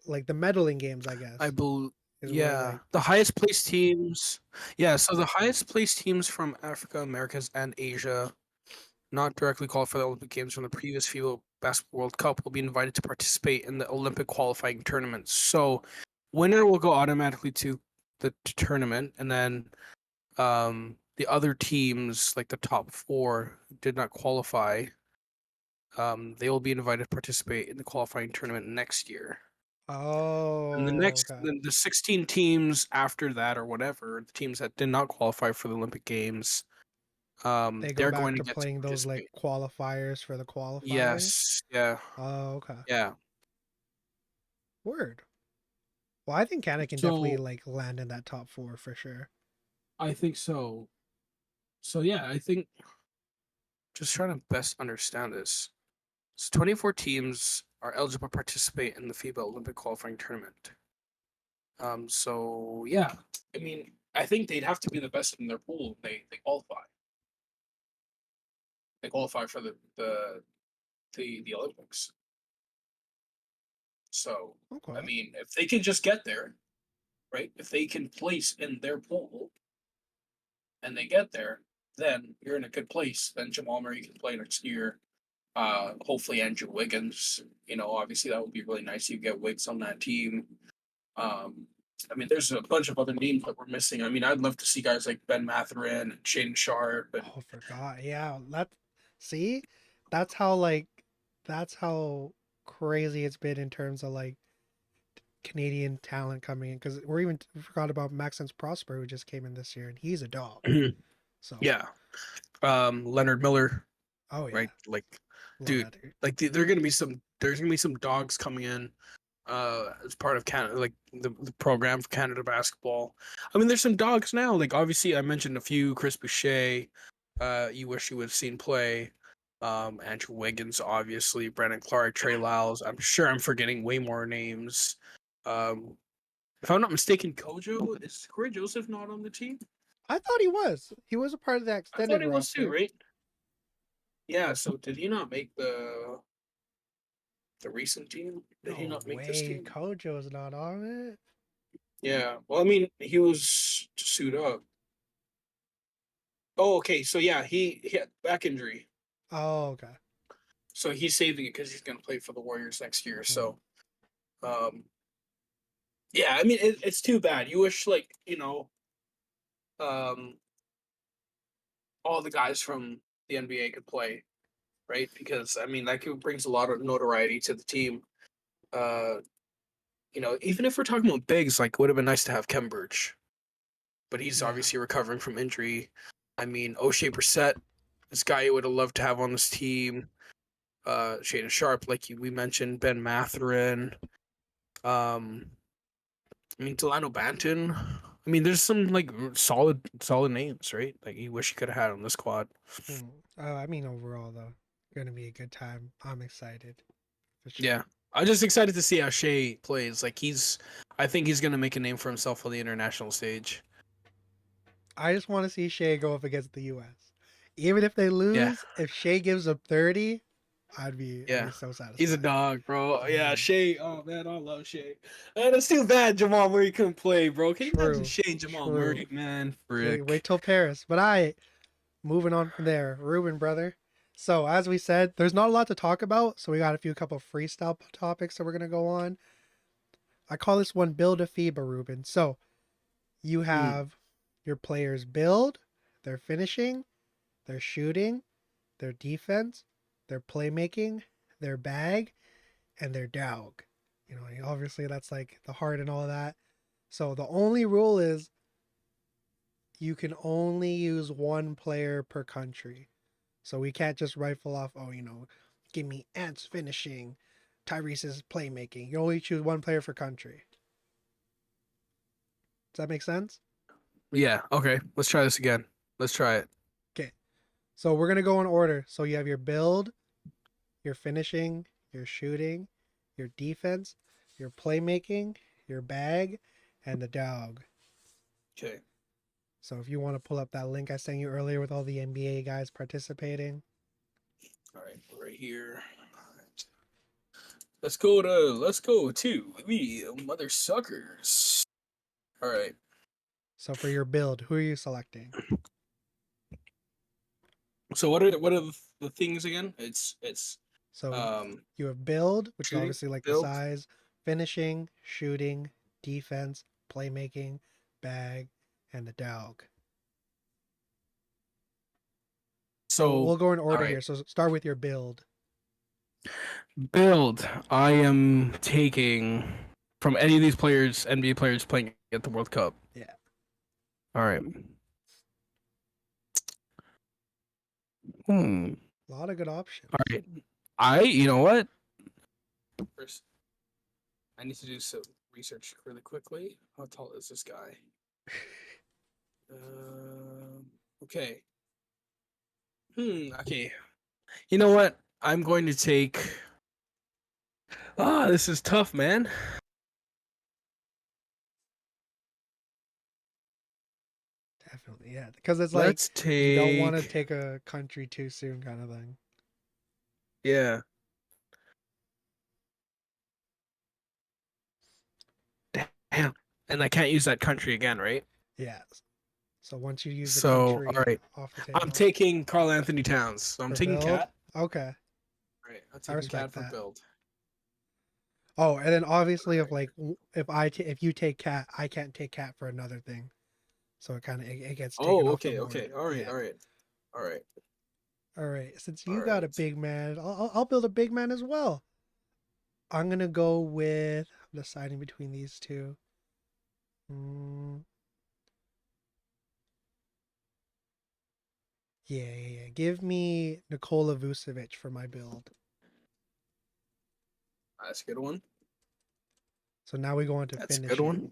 Like the medaling games, I I guess, believe, is where yeah, like the highest placed teams. Yeah, so the highest placed teams from Africa, Americas, and Asia, not directly qualified for the Olympic Games from the previous FIBA Basketball World Cup, will be invited to participate in the Olympic qualifying tournaments. So, winner will go automatically to the tournament, and then the other teams, like the top four, who did not qualify. They will be invited to participate in the qualifying tournament next year. And oh okay. the 16 teams after that, or whatever, the teams that did not qualify for the Olympic Games, They go they're back going to to get to playing those like participate. qualifiers for the qualifying. Yes, yeah, Oh okay. yeah. Word. Well, I think Canada can definitely So like land in that top four for sure. I think so. So yeah, I think just trying to best understand this. So 24 teams are eligible to participate in the FIBA Olympic qualifying tournament. So yeah, I mean, I think they'd have to be the best in their pool. They qualify. They qualify for the Olympics. So I Okay. mean, if they can just get there, right? If they can place in their pool and they get there, then you're in a good place. Then Jamal Murray can play next year. Hopefully Andrew Wiggins. You know, obviously that would be really nice. You get Wiggs on that team. Um, I mean, there's a bunch of other names that we're missing. I mean, I'd love to see guys like Ben Matherin and Shaden Sharp and Oh, forgot. Yeah, that. See, that's how like, that's how crazy it's been in terms of like Canadian talent coming in. Because we forgot about Maxence Prosper who just came in this year, and he's a dog. So, yeah, Leonard Miller, oh right? yeah, Like, love dude, that dude. like there's gonna be some dogs coming in as part of Canada, like the program for Canada basketball. I mean, there's some dogs now. Like obviously, I mentioned a few: Chris Boucher. You wish you would have seen play. Andrew Wiggins, obviously, Brandon Clark, Trey Lyles. I'm sure I'm forgetting way more names. Um, if I'm not mistaken, Kojo is Corey Joseph not on the team? I thought he was. He was a part of that I thought extended he was too, roster. right? Yeah. So did he not make the recent team? Did he No not make this way, team? Kojo's not on it. Yeah. Well, I mean, he was to suit up. Oh, okay. So yeah, he had back injury, Oh, okay. so he's saving it because he's going to play for the Warriors next year. Hmm. So, um, yeah, I mean, it's too bad. You wish, like, um, all the guys from the NBA could play, right? Because I mean, that brings a lot of notoriety to the team. Uh, even if we're talking about bigs, like, would have been nice to have Kem Birch, but he's Yeah. obviously recovering from injury. I mean, O'Shea Brissett, this guy you would have loved to have on this team. Shaden Sharp, like we mentioned, Ben Matherin. Um, I mean, Delano Banton. I mean, there's some like solid names, right? Like you wish you could have had on the squad. Hmm. I mean, overall though, gonna be a good time. I'm excited for Yeah, sure. I'm just excited to see how Shea plays. Like I think he's gonna make a name for himself on the international stage. I just want to see Shea go up against the U.S. Even if they Yeah, lose, if Shea gives up 30, I'd be yeah. so He's a satisfied. dog, bro. Yeah, Hmm. Shea. Oh man, I love Shea. Man, it's too bad Jamal Murray couldn't play, bro. Can you imagine True, Shea and Jamal true. Murray? Man, Wait frick. till Paris. But moving on from there, Ruben, brother. So as we said, there's not a lot to talk about, so we got a couple freestyle topics that we're gonna go on. I call this one build a FIBA, Ruben. So you Hmm. have your players build, their finishing, their shooting, their defense, their playmaking, their bag, and their dog. Obviously that's like the heart and all that. So the only rule is you can only use one player per country. So we can't just rifle off, oh, give me Ant's finishing, Tyrese's playmaking. You only choose one player for country. Does that make sense? Yeah. Okay. Let's try this again. Let's try it. Okay. So we're gonna go in order. So you have your build, your finishing, your shooting, your defense, your playmaking, your bag, and the dog. Okay. So if you want to pull up that link I sent you earlier with all the NBA guys participating. All right. We're right here. All right. Let's go to the mother suckers. All right. So for your build, who are you selecting? So what are the things again? It's So um you have build, which is shooting, obviously like the build. size, finishing, shooting, defense, playmaking, bag, and the dog. So So we'll go in all order right. here. So start with your build. Build. I am taking from any of these players, NBA players playing at the World Cup. Yeah, All right. Hmm. a lot of good All options. right. You know what? First, I need to do some research really quickly. How tall is this guy? Okay. Okay. You know what? I'm going to take. This is tough, man. Definitely, yeah. Because it's like Let's you don't want to take. take a country too soon, kind of thing. Yeah. Damn. And I can't use that country again, right? Yeah. So once you use the So, all country right. off the I'm table taking Carl Anthony Towns. So I'm for taking build, Cat. okay, All right. I'm I taking Cat respect for that. build. Oh, and then All obviously, if right. like if you take cat, I can't take cat for another thing. So it gets taken Oh, off the okay. board. Okay. All right. Yeah. All right. All right. All right. Since All you got a right. big man, I'll build a big man as well. I'm gonna go with. I'm deciding between these two. Mm, yeah. Give me Nikola Vucevic for my build. That's a good one. So now we go on to That's a good finishing. one.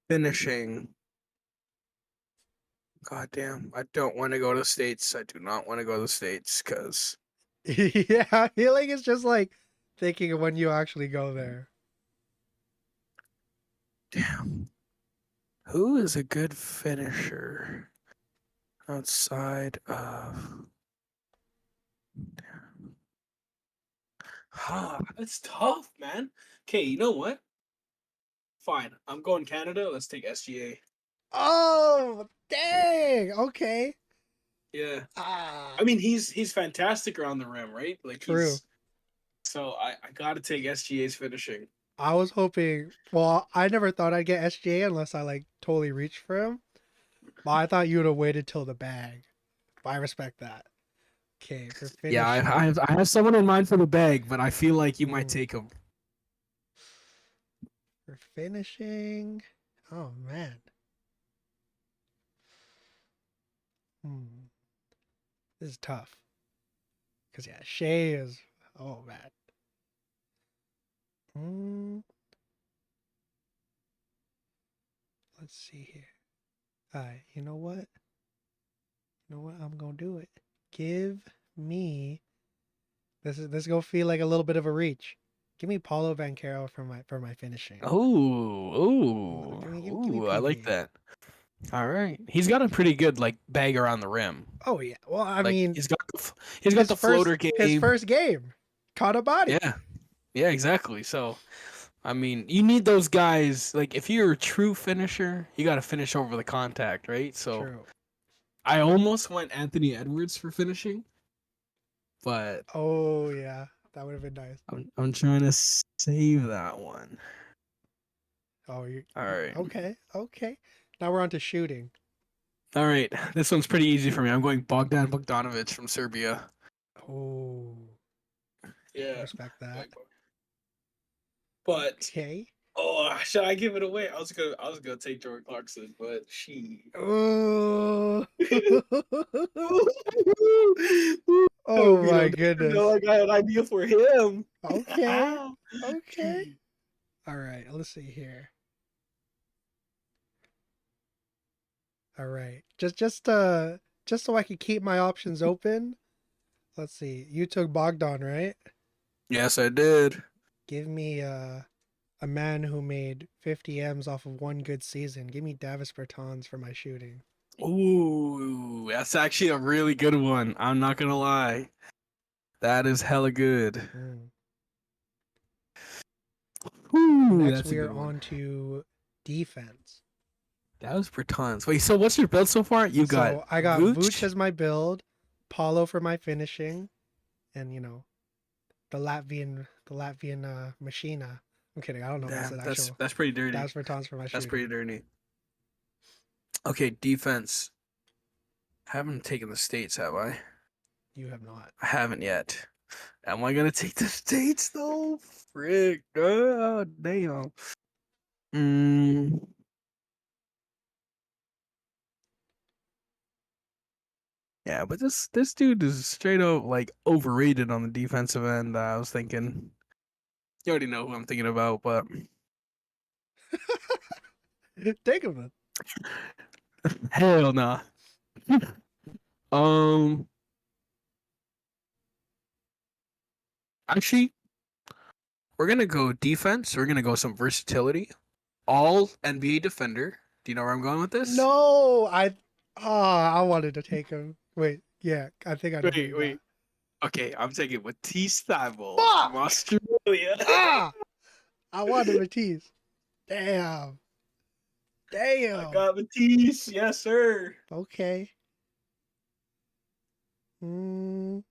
Finishing. God damn. I don't want to go to the States. I do not want to go to the States because, Yeah, I feel like it's just like thinking of when you actually go there. damn. Who is a good finisher outside of. It's tough, man. Okay, you know what? Fine. I'm going Canada. Let's take SGA. Oh, dang. Okay. Yeah. Ah, I mean, he's fantastic around the rim, right? Like true. so I got to take SGA's finishing. I was hoping. Well, I never thought I'd get SGA unless I like totally reached for him. But I thought you would have waited till the bag. But I respect that. Okay, for Yeah, finishing. I have someone in mind for the bag, but I feel like you might Mm, take him. for finishing. Oh man. Hmm. This is tough. Cause yeah, Shea is. Oh man. Mm, let's see here. Alright, you know what? You know what? I'm gonna do it. Give me. This is gonna feel like a little bit of a reach. Give me Paulo Banchero for my finishing. Oh, Give me I like PB. that. All right, he's got a pretty good like bag around the rim. Oh yeah. Well, I Like mean, he's got the floater his game. first game caught a body. Yeah, yeah, exactly. So I mean, you need those guys. Like if you're a true finisher, you got to finish over the contact, right? So True. I almost went Anthony Edwards for finishing, but Oh yeah, that would have been nice. I'm trying to save that one. Oh All right. okay, okay. Now we're on to shooting. All right, this one's pretty easy for me. I'm going Bogdan Bogdanovic from Serbia. Oh, I Yeah. respect that. But Okay. should I give it away? I was gonna take Jordan Clarkson, but she. Oh. Oh You my never know. goodness. I got an idea for him. Okay. Okay. All right. Let's see here. All right. Just so I can keep my options open. Let's see. You took Bogdan, right? Yes, I did. Give me a man who made 50 M's off of one good season. Give me Davis Bertans for my shooting. Ooh, that's actually a really good one. I'm not gonna lie. That is hella good. Mm. Ooh, Next, that's a we are good one. on to defense. That was per tons. Wait, so what's your build so far? You got So I got Vooch Vooch? as my build, Paulo for my finishing, and the Latvian Machina. I'm kidding. I don't know if that's Damn, an actual. that's pretty dirty. Davis Bertans for my That's pretty shooting. dirty. Okay, defense. Haven't taken the states, have I? You have not. I haven't yet. Am I gonna take the states though? Frick. Oh, damn. Mm, yeah, but this dude is straight up like overrated on the defensive end. I was thinking. You already know who I'm thinking about, but Take him then. hell nah. Um, actually, we're gonna go defense. We're gonna go some versatility. All NBA defender. Do you know where I'm going with this? No, I wanted to take him. Wait, yeah, I think I know who Wait, you got. wait. Okay, I'm taking Matisse Thybulle from Fuck! Australia. Ah, I wanted Matisse. Damn, I damn. got Matisse. Yes, sir. Okay. Mm,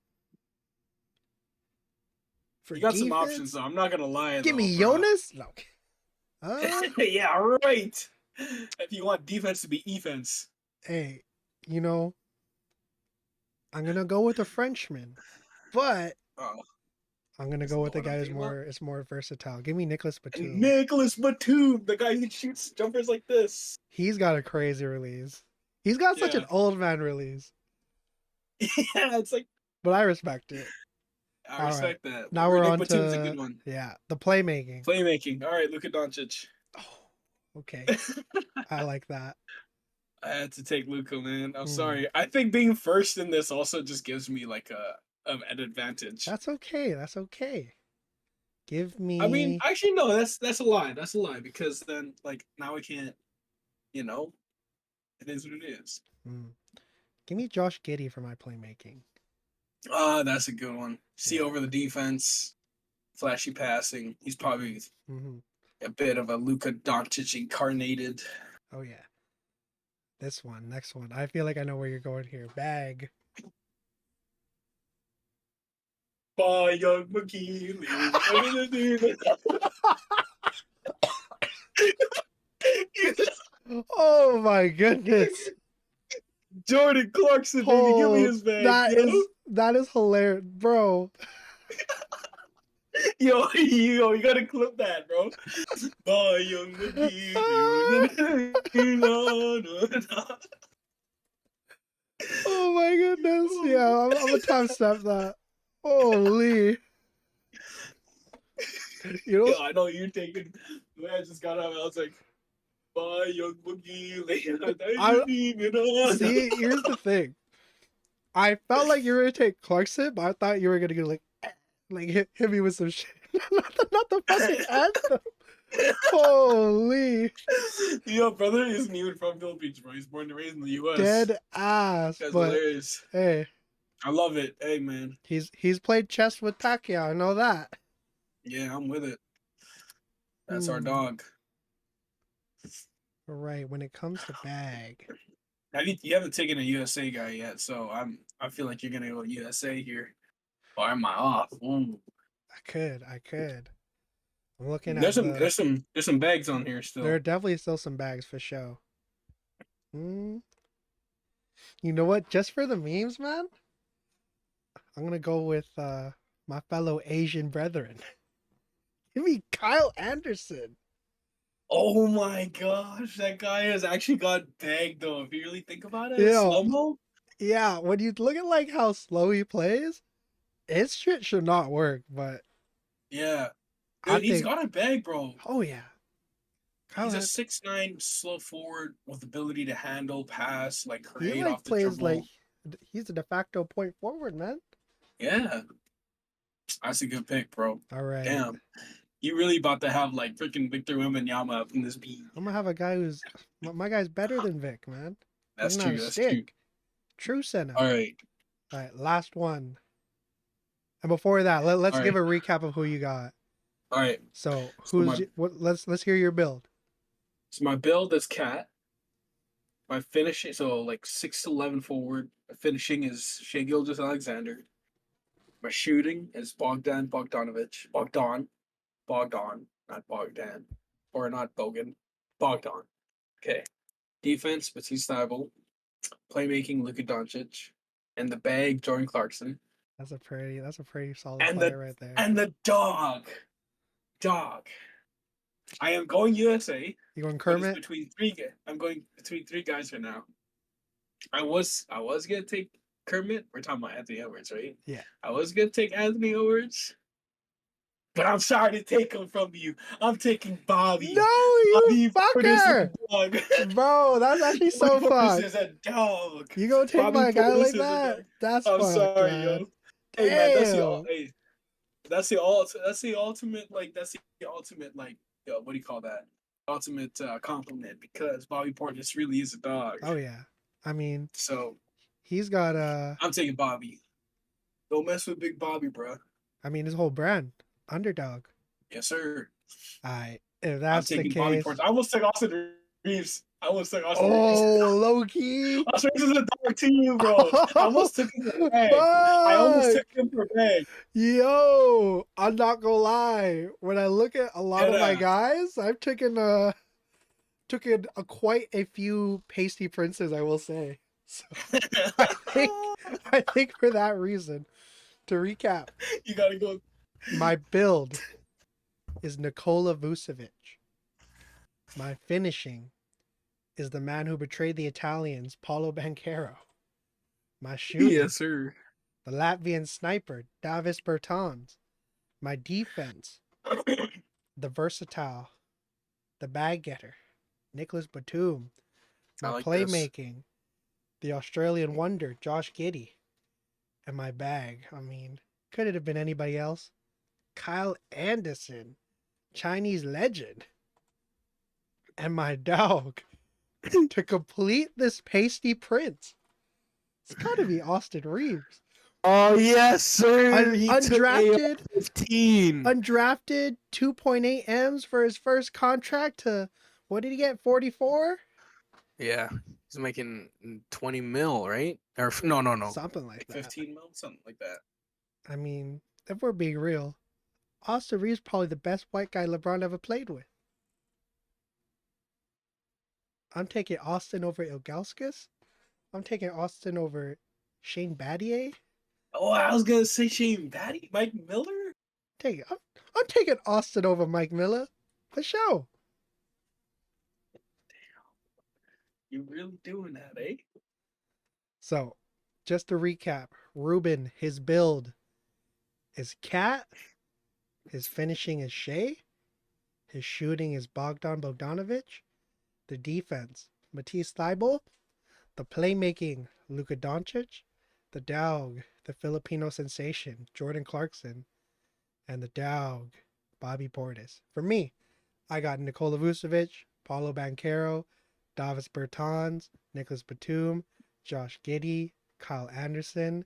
for You got some options defense, though. I'm not gonna lie give though, me bro. Jonas. No. Uh, Yeah, right. If you want defense to be offense. hey, you know, I'm gonna go with a Frenchman, but Oh, I'm gonna is go it with the the one guy I'm who's thinking about? more versatile. Give me Nicholas And Batum. Nicholas Batum, the guy who shoots jumpers like this. He's got a crazy release. He's got such an Yeah. old man release, Yeah, it's like but I respect it. I All right, respect that. But now we're Nick on Batum's a good to one. yeah the playmaking. Playmaking. All right, Luka Doncic. Oh, okay, I like that. I had to take Luka, man. I'm Hmm. sorry. I think being first in this also just gives me like an advantage. That's okay. That's okay. Give I mean, me. actually, no, that's a lie. That's a lie because then like now I can't. You know, it is what it is. Hmm. Give me Josh Giddey for my playmaking. Ah, that's a good one. See Yeah. over the defense, flashy passing. He's probably Hmm. a bit of a Luka Doncic incarnated. Oh yeah. This one, next one. I feel like I know where you're going here. Bag. Bye, young McGee. Oh my goodness. Jordan Clarkson, baby, give me Oh, his bag, yo. that is hilarious, bro. Yo, you gotta clip that, bro. Bye, young McGee. Oh my goodness. Yeah, I'm gonna time stamp that. Holy. You know, Yo, I know you're taking. The way I just got out, I was like, bye, young McGee. I see. Here's the thing. I felt like you were gonna take Clarkson, but I thought you were gonna go like hit me with some shit. Not the fucking anthem. Holy Yo, brother isn't even from Philippines, bro. He's born and raised in the U.S. dead ass. That's But hilarious. hey, I love it. Hey, man. he's played chess with Pacquiao. I know that. Yeah, I'm with it. That's our Hmm. dog. All right. When it comes to bag, You haven't taken a USA guy yet, so I feel like you're gonna go USA here. Or am I off? Ooh. I could. I'm looking There's at some the. there's some there's some bags on here There are still. definitely still some bags for show. Hmm. You know what? Just for the memes, man, I'm gonna go with my fellow Asian brethren. Give me Kyle Anderson. Oh my gosh, that guy has actually got bagged though. If you really think about it, Yeah, slow mo. yeah. When you look at like how slow he plays, his shit should not work. But Yeah, I dude, he's think, got a bag, bro. oh yeah, He's Kyle. a 6'9" slow forward with ability to handle, pass, like He create like off the plays like dribble. he's a de facto point forward, man. Yeah, that's a good pick, bro. All right, Damn, you really about to have like freaking Victor Wembanyama up in this beat. I'm gonna have a guy who's my guy's better than Vic, man. He That's doesn't have true. That's true. stick. True center. All right, All right, last one. And before that, let's all give right, a recap of who you got. all right. So So my what? Let's hear your build. so my build is cat. My finishing, so like 6'11" forward. My finishing is Shea Gilgeous-Alexander. My shooting is Bogdan, not Bogdan, or not Bogan, Bogdan. Okay. Defense, Matisse Thybulle. Playmaking, Luka Doncic. And the bag, Jordan Clarkson. That's a pretty solid And player the right there. and the dog. I am going USA, You going but it's Kermit? between three. I'm going between three guys for now. I was gonna take Kermit. We're talking about Anthony Edwards, right? Yeah. I was gonna take Anthony Edwards, but I'm sorry to take him from you. I'm taking No, Bobby. you Bobby Portis is fucker, a dog. bro. That's actually Bobby so Portis fucked. is a dog. You gonna take Bobby my guy like Portis is a that? dog. That's I'm fucked, sorry, man. yo. Hey man, Damn. that's the ultimate like what do you call that? Ultimate compliment because Bobby Portis really is a dog. Oh yeah. I mean, So he's got I'm taking Bobby. Don't mess with Big Bobby, bro. I mean, his whole brand, underdog. Yes, sir. Alright, if I'm that's the taking Bobby case. Portis. I almost took Austin Reeves. I almost took Austin Reeves. Oh, low key. Austin Reeves is a dog too, bro. I Oh, almost took him for bag. I almost fuck. took him for bag. Yo, I'm not gonna lie. When I look at a lot Dead of my ass. guys, I've taken quite a few pasty princes, I will say. So I think I think for that reason, to recap, You gotta go. my build is Nikola Vucevic. My finishing is the man who betrayed the Italians, Paulo Banchero. My shooting, Yes, sir. the Latvian sniper, Davis Bertans. My defense, the versatile, the bag getter, Nicholas Batum. I My like this. playmaking, the Australian wonder, Josh Giddey. And my bag, I mean, could it have been anybody else? Kyle Anderson, Chinese legend. And my dog, to complete this pasty print, it's got to be Austin Reeves. Oh yes, sir. He took Undrafted, AR-15. undrafted 2.8 M's for his first contract to, what did he get, 44? Yeah, he's making 20 mil, right? Or no, Something like that. 15 mil, something like that. I mean, if we're being real, Austin Reeves probably the best white guy LeBron ever played with. I'm taking Austin over Ilgauskas. I'm taking Austin over Shane Battier. Oh, I was gonna say Shane Batty, Mike Miller. I'm taking Austin over Mike Miller. For sure. You really doing that, eh? So, just to recap, Ruben, his build is Cat, his finishing is Shea, his shooting is Bogdan Bogdanovic, the defense, Matisse Thybulle, the playmaking, Luka Doncic, the dog, the Filipino sensation, Jordan Clarkson, and the dog, Bobby Portis. For me, I got Nikola Vucevic, Paulo Banchero, Davis Bertans, Nicholas Batum, Josh Giddey, Kyle Anderson,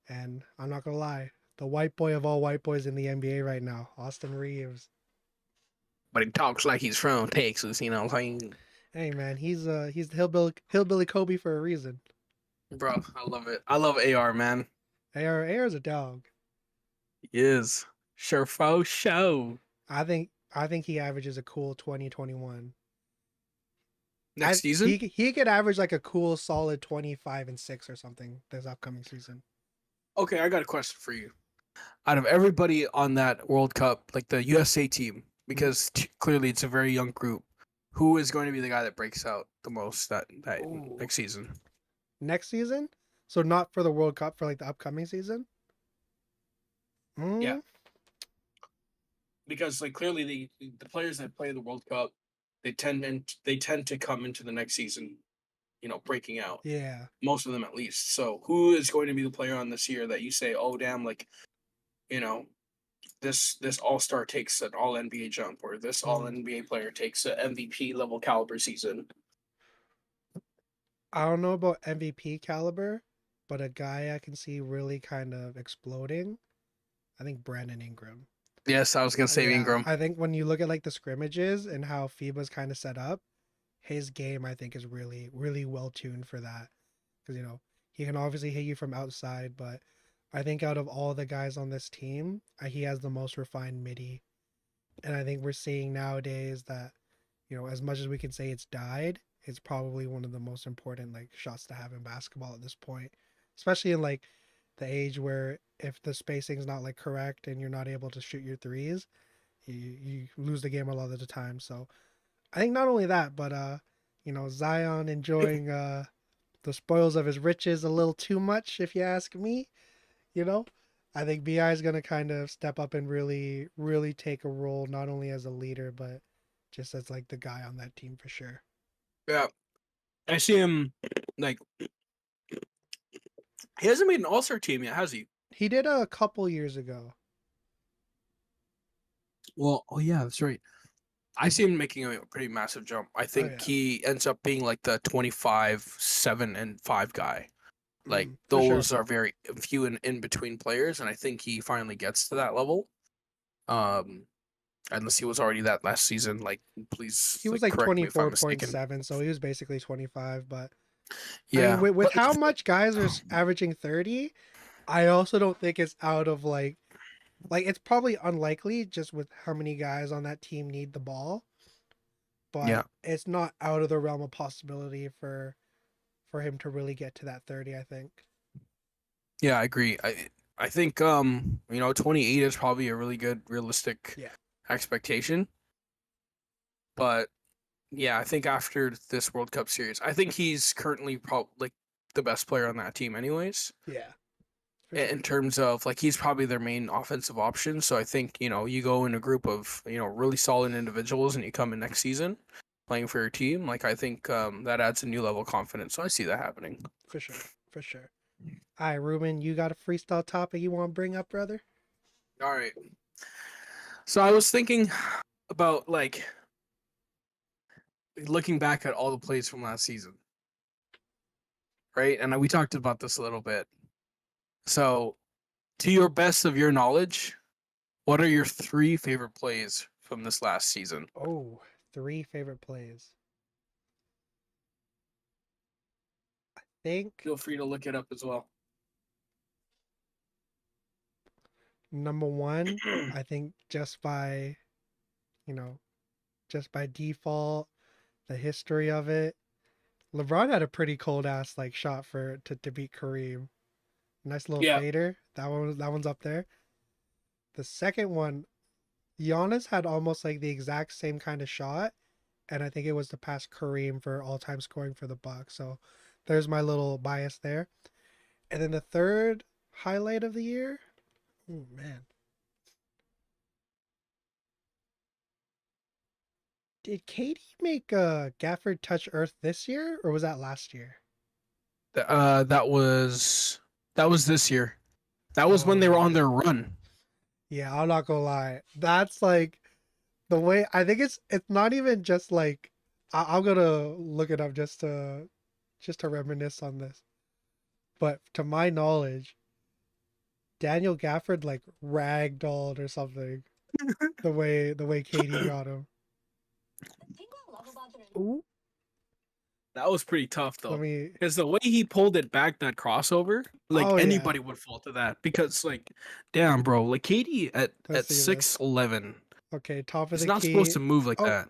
and I'm not gonna lie, the white boy of all white boys in the NBA right now, Austin Reeves. But he talks like he's from Texas, you know what I'm saying? Hey man, he's the hillbilly Kobe for a reason. Bro, I love it. I love AR, man. AR's a dog. He is. Sure, fo show. I think he averages a cool 2021. Next season? He could average like a cool solid 25 and 6 or something this upcoming season. Okay, I got a question for you. Out of everybody on that World Cup, like the USA team, because clearly it's a very young group, who is going to be the guy that breaks out the most that Ooh. next season? Next season? So not for the World Cup, for like the upcoming season? Yeah, Mm, because like clearly the players that play the World Cup, they tend to come into the next season, breaking out. yeah. Most of them at least. So who is going to be the player on this year that you say, oh damn, like you know this all star takes an all NBA jump, or this all Mm. NBA player takes an MVP level caliber season? I don't know about MVP caliber, but a guy I can see really kind of exploding. I think Brandon Ingram. Yes, I was gonna say Yeah, Ingram. I think when you look at like the scrimmages and how FIBA's kind of set up, his game I think is really really well tuned for that. Because he can obviously hit you from outside, but I think out of all the guys on this team, he has the most refined midi. And I think we're seeing nowadays that as much as we can say it's died, it's probably one of the most important like shots to have in basketball at this point, especially in like the age where if the spacing's not like correct and you're not able to shoot your threes, you lose the game a lot of the time. So I think not only that, but Zion enjoying the spoils of his riches a little too much, if you ask me. You know, I think Bi is gonna kind of step up and really, really take a role not only as a leader but just as like the guy on that team for sure. Yeah, I see him like he hasn't made an All Star team yet, has he? He did a couple years ago. Well, oh yeah, that's right. I see him making a pretty massive jump. I Oh think yeah, he ends up being like the 25, 7, and 5 guy. Like for sure. those are very few and in between players, and I think he finally gets to that level. Um, unless he was already that last season. Like, please, He was like, like correct me if I'm twenty-four point mistaken. seven, so he was basically 25. But I mean, Yeah, with but how much guys are averaging 30, I also don't think it's out of like it's probably unlikely just with how many guys on that team need the ball, yeah, but it's not out of the realm of possibility for him to really get to that 30, I think. yeah, I agree. I think 28 is probably a really good realistic Yeah. expectation. But yeah, I think after this World Cup series, I think he's currently probably like the best player on that team, anyways. Yeah. For In sure. terms of like he's probably their main offensive option. So I think you go in a group of really solid individuals, and you come in next season playing for your team. Like I think that adds a new level of confidence. So I see that happening. For sure. For sure. All right, Ruben, you got a freestyle topic you want to bring up, brother? All right. So I was thinking about like looking back at all the plays from last season, right? And we talked about this a little bit. So, to your best of your knowledge, what are your 3 favorite plays from this last season? Oh, 3 favorite plays. Think Feel free to look it up as well. number one, I think you know, just by default, the history of it. LeBron had a pretty cold ass like shot to beat Kareem. Nice little Yeah, fader. That one's up there. The second one, Giannis had almost like the exact same kind of shot, and I think it was to pass Kareem for all-time scoring for the Bucks. So there's my little bias there. And then the third highlight of the year, oh man, did Katie make Gafford touch Earth this year or was that last year? that was this year. That was when they were Oh on their run. yeah, I'm not gonna lie. That's like the way I think it's not even just like I'm gonna look it up just to reminisce on this. But to my knowledge, Daniel Gafford like ragdolled or something. The way Katie got him. Ooh, That was pretty tough let though, me. because the way he pulled it back that crossover, like Oh yeah. anybody would fall to that. Because like, damn, bro, like Katie Let's at see this. 6'11" Okay, top of is the not supposed key. to move like Oh, that.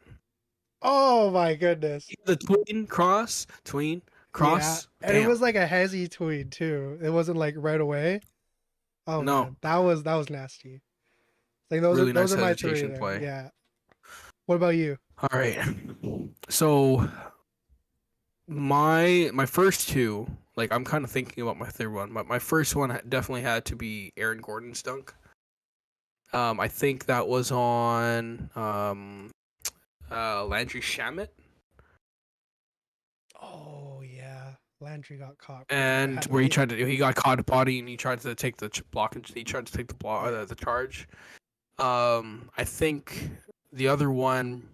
oh my goodness. The tween Yeah, cross, and it damn. was like a hezzy tweet too. It wasn't like right away. Oh No, man, that was nasty. Like those are really those nice are my three hesitation there. play. Yeah. What about you? All right, so my first two, like I'm kind of thinking about my third one, but my first one definitely had to be Aaron Gordon's dunk. I think that was on Landry Shamet, Oh yeah, Landry got caught. and where he got caught a body and he tried to take the block and he tried to take the block Yeah. the charge. I think the other one,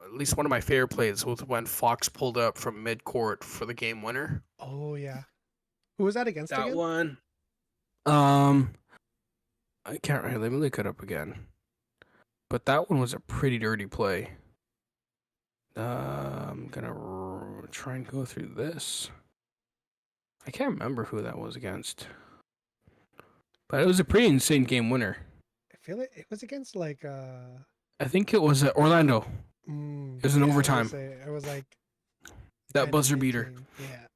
at least one of my favorite plays, was when Fox pulled up from mid court for the game winner. Oh yeah. Who was that against That again? one, um, I can't really let me look it up again, but that one was a pretty dirty play. I'm gonna try and go through this. I can't remember who that was against, but it was a pretty insane game winner. I feel it. It was against like I think it was Orlando. It was an yeah, I was gonna overtime. say it was like That kind of buzzer mid beater, game. Yeah.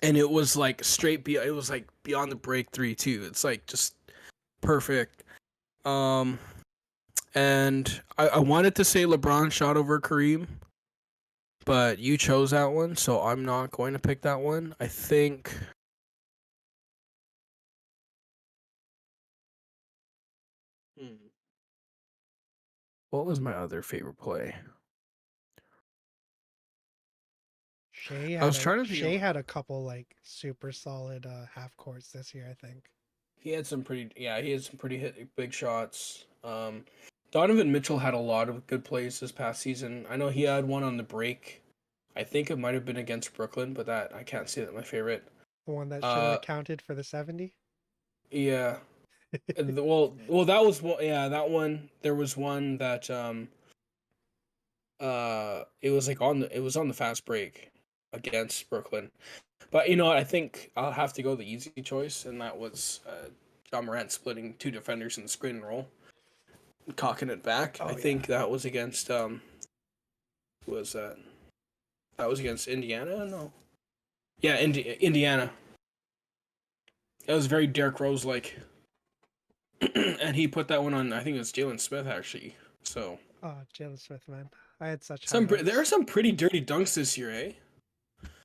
and it was like it was like beyond the break three too. It's like just perfect. Um, and I wanted to say LeBron shot over Kareem, but you chose that one, so I'm not going to pick that one. I think. What was my other favorite play? I was trying to think Shea of. had a couple like super solid half courts this year, I think. He had some pretty big shots. Donovan Mitchell had a lot of good plays this past season. I know he had one on the break. I think it might have been against Brooklyn, but that I can't say that my favorite. The one that shouldn't Uh, have counted for the 70. yeah. Well, that was yeah, that one. There was one that it was like it was on the fast break against Brooklyn. But you know what? I think I'll have to go the easy choice, and that was John Morant splitting two defenders in the screen and roll, cocking it back. I Oh yeah. think that was against who was that? That was against Indiana. No, yeah, Indiana. That was very Derrick Rose like, and he put that one on. I think it was Jalen Smith actually. So Oh, Jalen Smith, man. I had such high there are hopes. some pretty dirty dunks this year, eh?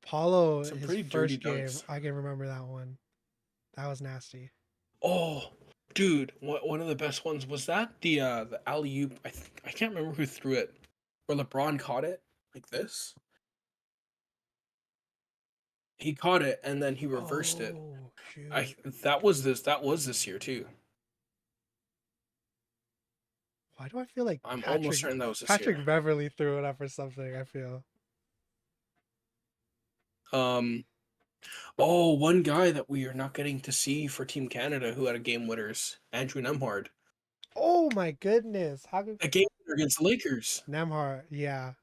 Paulo, Some his pretty dirty first game, dunks. I can remember that one. That was nasty. Oh, dude, one of the best ones was that the alley oop. I can't remember who threw it, where LeBron caught it like this. He caught it and then he reversed it. Oh I shoot. that was this year too. Why do I feel like I'm almost Patrick certain that was this year. Patrick Beverly threw it up or something? I feel. Um, Oh, one guy that we are not getting to see for Team Canada who had a game winners, Andrew Nemhard. Oh my goodness. How could A game winner against the Lakers. Nemhard, yeah.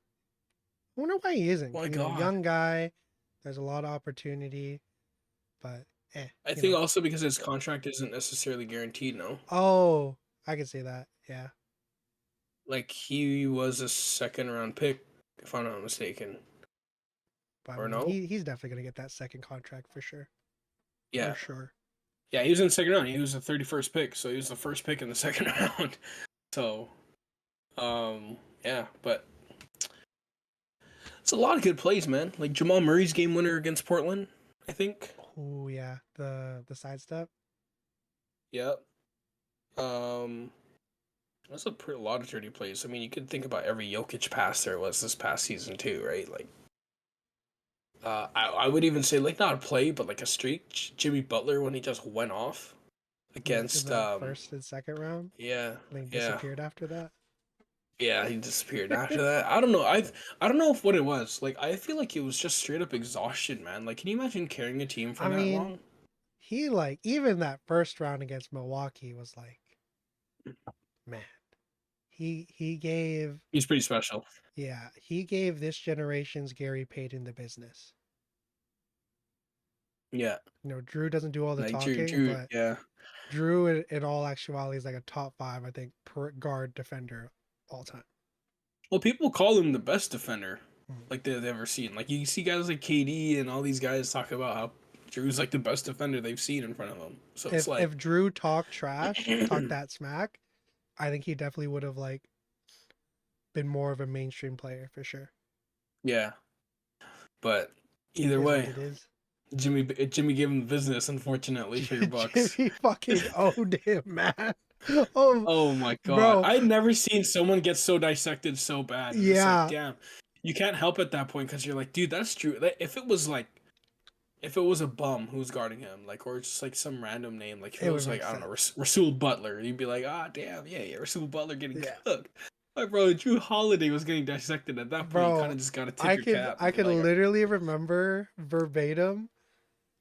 I wonder why he isn't. My You know, God. young guy. There's a lot of opportunity, but I you think know. also because his contract isn't necessarily guaranteed, no? Oh, I can see that. Yeah. Like he was a second round pick, if I'm not mistaken. But I Or mean, no? he's definitely gonna get that second contract for sure. For Yeah. sure. Yeah, he was in the second round. He was the 31st pick, so he was the first pick in the second round. So, yeah, but it's a lot of good plays, man. Like Jamal Murray's game winner against Portland, I think. Oh yeah, the sidestep. Yep. Um, that's a lot of dirty plays. I mean, you could think about every Jokic pass there was this past season too, right? Like, I would even say like not a play, but like a streak. Jimmy Butler when he just went off In against the first and second round. yeah, And he yeah. disappeared after that. Yeah, he disappeared after that. I don't know. I don't know if what it was. Like I feel like it was just straight up exhaustion, man. Like can you imagine carrying a team for I that mean, long? he like even that first round against Milwaukee was like, man, he gave He's pretty special. yeah, he gave this generation's Gary Payton the business. Yeah. You know, Drew doesn't do all the Like Drew, talking, Drew, but yeah. Drew in all actuality is like a top five, I think, per guard defender all time. Well, people call him the best defender Mm. like they've ever seen. Like you see guys like KD and all these guys talk about how Drew's like the best defender they've seen in front of them. So it's like If Drew talked trash, talked that smack, I think he definitely would have like been more of a mainstream player for sure. yeah. But It either is what way, it is. Jimmy gave him the business, unfortunately, for your Bucks. Jimmy fucking owned him, man. Oh, Oh my god. bro. I'd never seen someone get so dissected so bad. And it's like, Yeah, damn. You can't help at that point because you're like, dude, that's true. Like, if it was like if it was a bum who's guarding him, like or just like some random name, like if it it would was like, make I don't know, sense. Rasul Butler, you'd be like, ah damn, yeah, Rasul Butler getting Yeah, cooked. Like bro, Drew Holiday was getting dissected at that point, you kinda bro. just gotta tip your cap I and be could like, literally remember verbatim,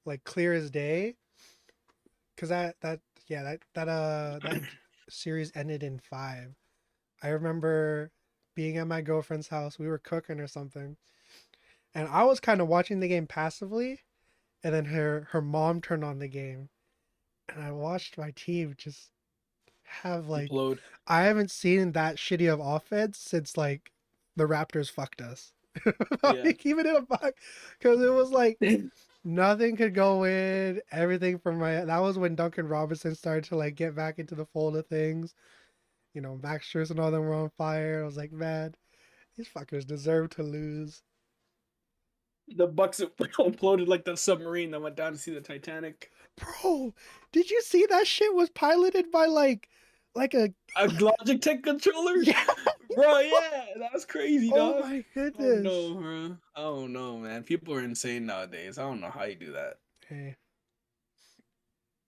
like clear as day, because that series ended in five. I remember being at my girlfriend's house. We were cooking or something, and I was kind of watching the game passively. And then her mom turned on the game, and I watched my team just have like implode. I haven't seen that shitty of offense since like the Raptors fucked us. Yeah. Keeping it a buck, because it was like nothing could go in. Everything from my that was when Duncan Robinson started to like get back into the fold of things. You know, Max Scherzer and all them were on fire. I was like, man, these fuckers deserve to lose. The Bucks imploded like that submarine that went down to see the Titanic. Bro, did you see that shit was piloted by like a A Logitech controller? yeah. Bro, yeah, that was crazy, Oh dog. my Oh goodness. no, bro. Oh no, man. People are insane nowadays. I don't know how you do that. Hey,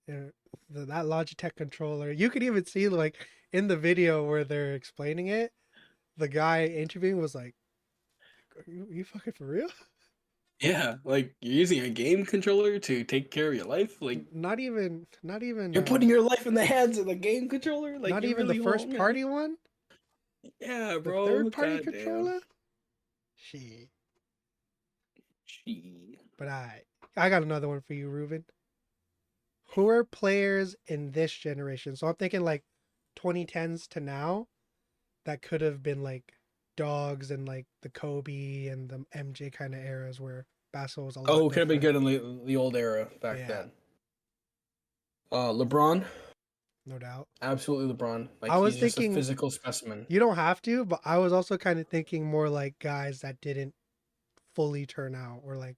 yeah, that Logitech controller. You could even see like in the video where they're explaining it, the guy interviewing was like, are you fucking for real?" Yeah, like you're using a game controller to take care of your life. Like Not even you're putting your life in the hands of the game controller. Like not you even the really first want, man. party one, Yeah, the bro. third party God damn. controller. Shit. Gee. But I got another one for you, Ruben. Who are players in this generation? So I'm thinking like 2010s to now that could have been like dogs and like the Kobe and the MJ kind of eras where basketball was a lot Oh, could have been different. good in the old era back Yeah, then. LeBron, no doubt. absolutely LeBron. Like I was he's just a thinking physical specimen. you don't have to, but I was also kind of thinking more like guys that didn't fully turn out or like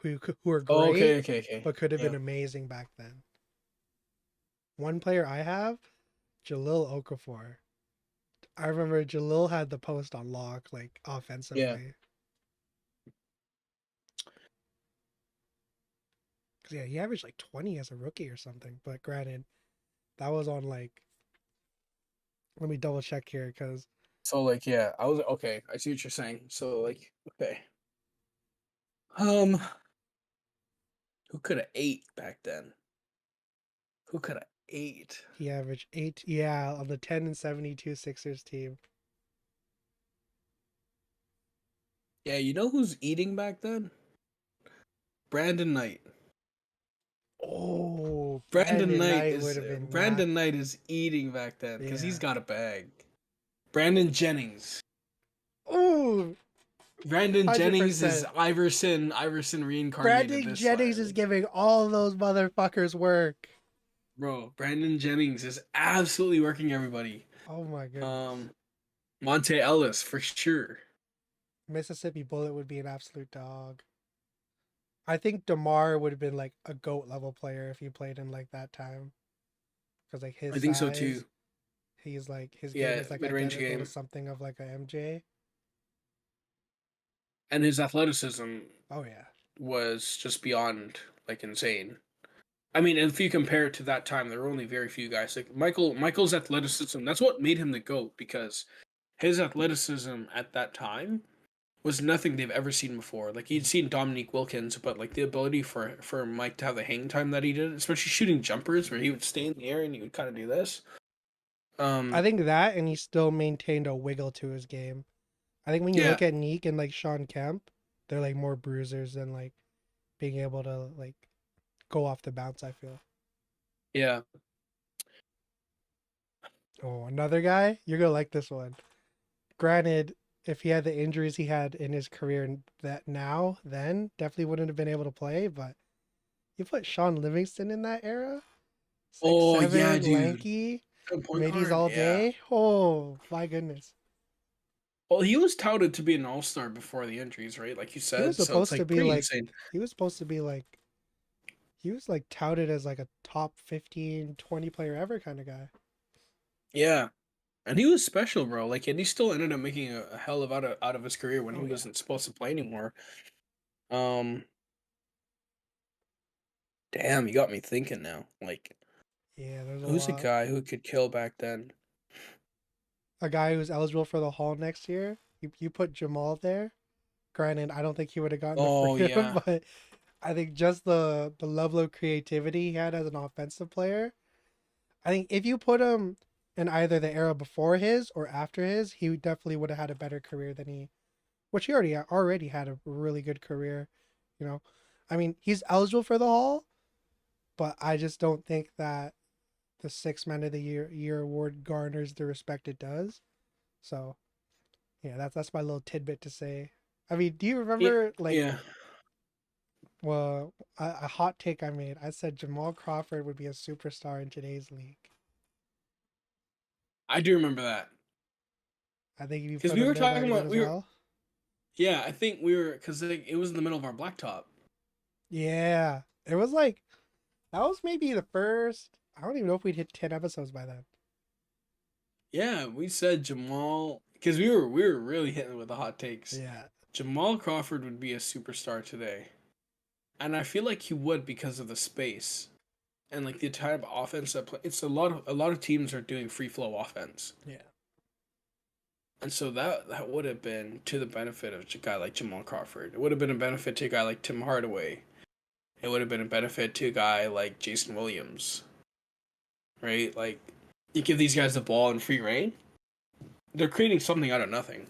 who are Oh, great okay, okay, okay. but could have Yeah. been amazing back then. One player I have, Jalil Okafor. I remember Jalil had the post on lock, like Yeah. offensively. Cause yeah, he averaged like 20 as a rookie or something. But granted, that was on like. Let me double check here, cause So like yeah, I was okay. I see what you're saying. So like okay. Um Who could have ate back then? Who could have ate? He averaged 8. Yeah, on the 10 and 72 Sixers team. Yeah, you know who's eating back then? Brandon Knight. Oh, Brandon Brandon Knight Knight would is have been not. Brandon Knight is eating back then because he's Yeah. got a bag. Brandon Jennings. Ooh, Brandon Jennings is 100%. Iverson reincarnated Brandon this Jennings is time. giving all those motherfuckers work. Bro, Brandon Jennings is absolutely working everybody. Oh my goodness. Um, Monte Ellis for sure. Mississippi Bullet would be an absolute dog. I think DeMar would have been like a GOAT level player if he played in like that time. Because like his I think so too. size, he's like his game Yeah, is like mid-range identical to game. something of like a MJ. And his athleticism Oh yeah. was just beyond like insane. I mean, if you compare it to that time, there were only very few guys. Like Michael's athleticism, that's what made him the GOAT because his athleticism at that time was nothing they've ever seen before. Like you'd seen Dominique Wilkins, but like the ability for Mike to have the hang time that he did, especially shooting jumpers where he would stay in the air and he would kind of do this. I Um, think that and he still maintained a wiggle to his game. I think when you yeah, look at Neek and like Sean Kemp, they're like more bruisers than like being able to like go off the bounce, I feel. yeah. Oh, another guy? You're gonna like this one. Granted, if he had the injuries he had in his career that now, then definitely wouldn't have been able to play, but you put Sean Livingston in that era? Six Oh yeah, seven, dude. lanky, Point middies guard, all yeah. day. Oh my goodness. Well, he was touted to be an all-star before the injuries, right? Like you He was said, so it's supposed to like be pretty like insane. he was supposed to be like he was like touted as like a top 15, 20 player ever kind of guy. Yeah, and he was special, bro. Like, and he still ended up making a hell of out of his career when he Oh yeah. wasn't supposed to play anymore. Um, damn, you got me thinking now. Like, Yeah, there's a who's a lot. guy who could kill back then? A guy who's eligible for the Hall next year. You put Jamal there. Granted, I don't think he would have gotten the Oh freedom, yeah, but I think just the level of creativity he had as an offensive player. I think if you put him in either the era before his or after his, he definitely would have had a better career than which he already had a really good career. You know, I mean, he's eligible for the Hall, but I just don't think that the Six Man of the Year award garners the respect it does. So yeah, that's my little tidbit to say. I mean, do you yeah, remember like yeah. well a hot take I made? I said Jamal Crawford would be a superstar in today's league. I do remember that I think if you because put we him were there back talking then about as well. yeah, I think we were because like, it was in the middle of our blacktop. Yeah, it was like that was maybe the first. I don't even know if we'd hit 10 episodes by then. Yeah, we said Jamal because we were really hitting with the hot takes. Yeah, Jamal Crawford would be a superstar today, and I feel like he would because of the space and like the type of offense that play. It's a lot of teams are doing free flow offense, yeah. and so that would have been to the benefit of a guy like Jamal Crawford. It would have been a benefit to a guy like Tim Hardaway. It would have been a benefit to a guy like Jason Williams, right? Like you give these guys the ball in free reign, they're creating something out of nothing.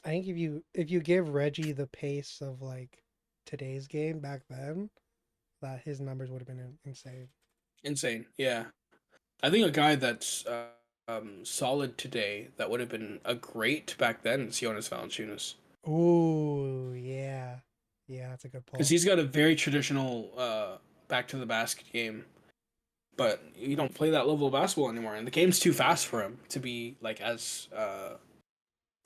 I think if you give Reggie the pace of like today's game back then, that his numbers would have been insane. Insane, yeah. I think a guy that's solid today that would have been a great back then is Jonas Valanciunas Ooh, yeah, yeah, that's a good because pull. he's got a very traditional back to the basket game, but you don't play that level of basketball anymore, and the game's too fast for him to be like as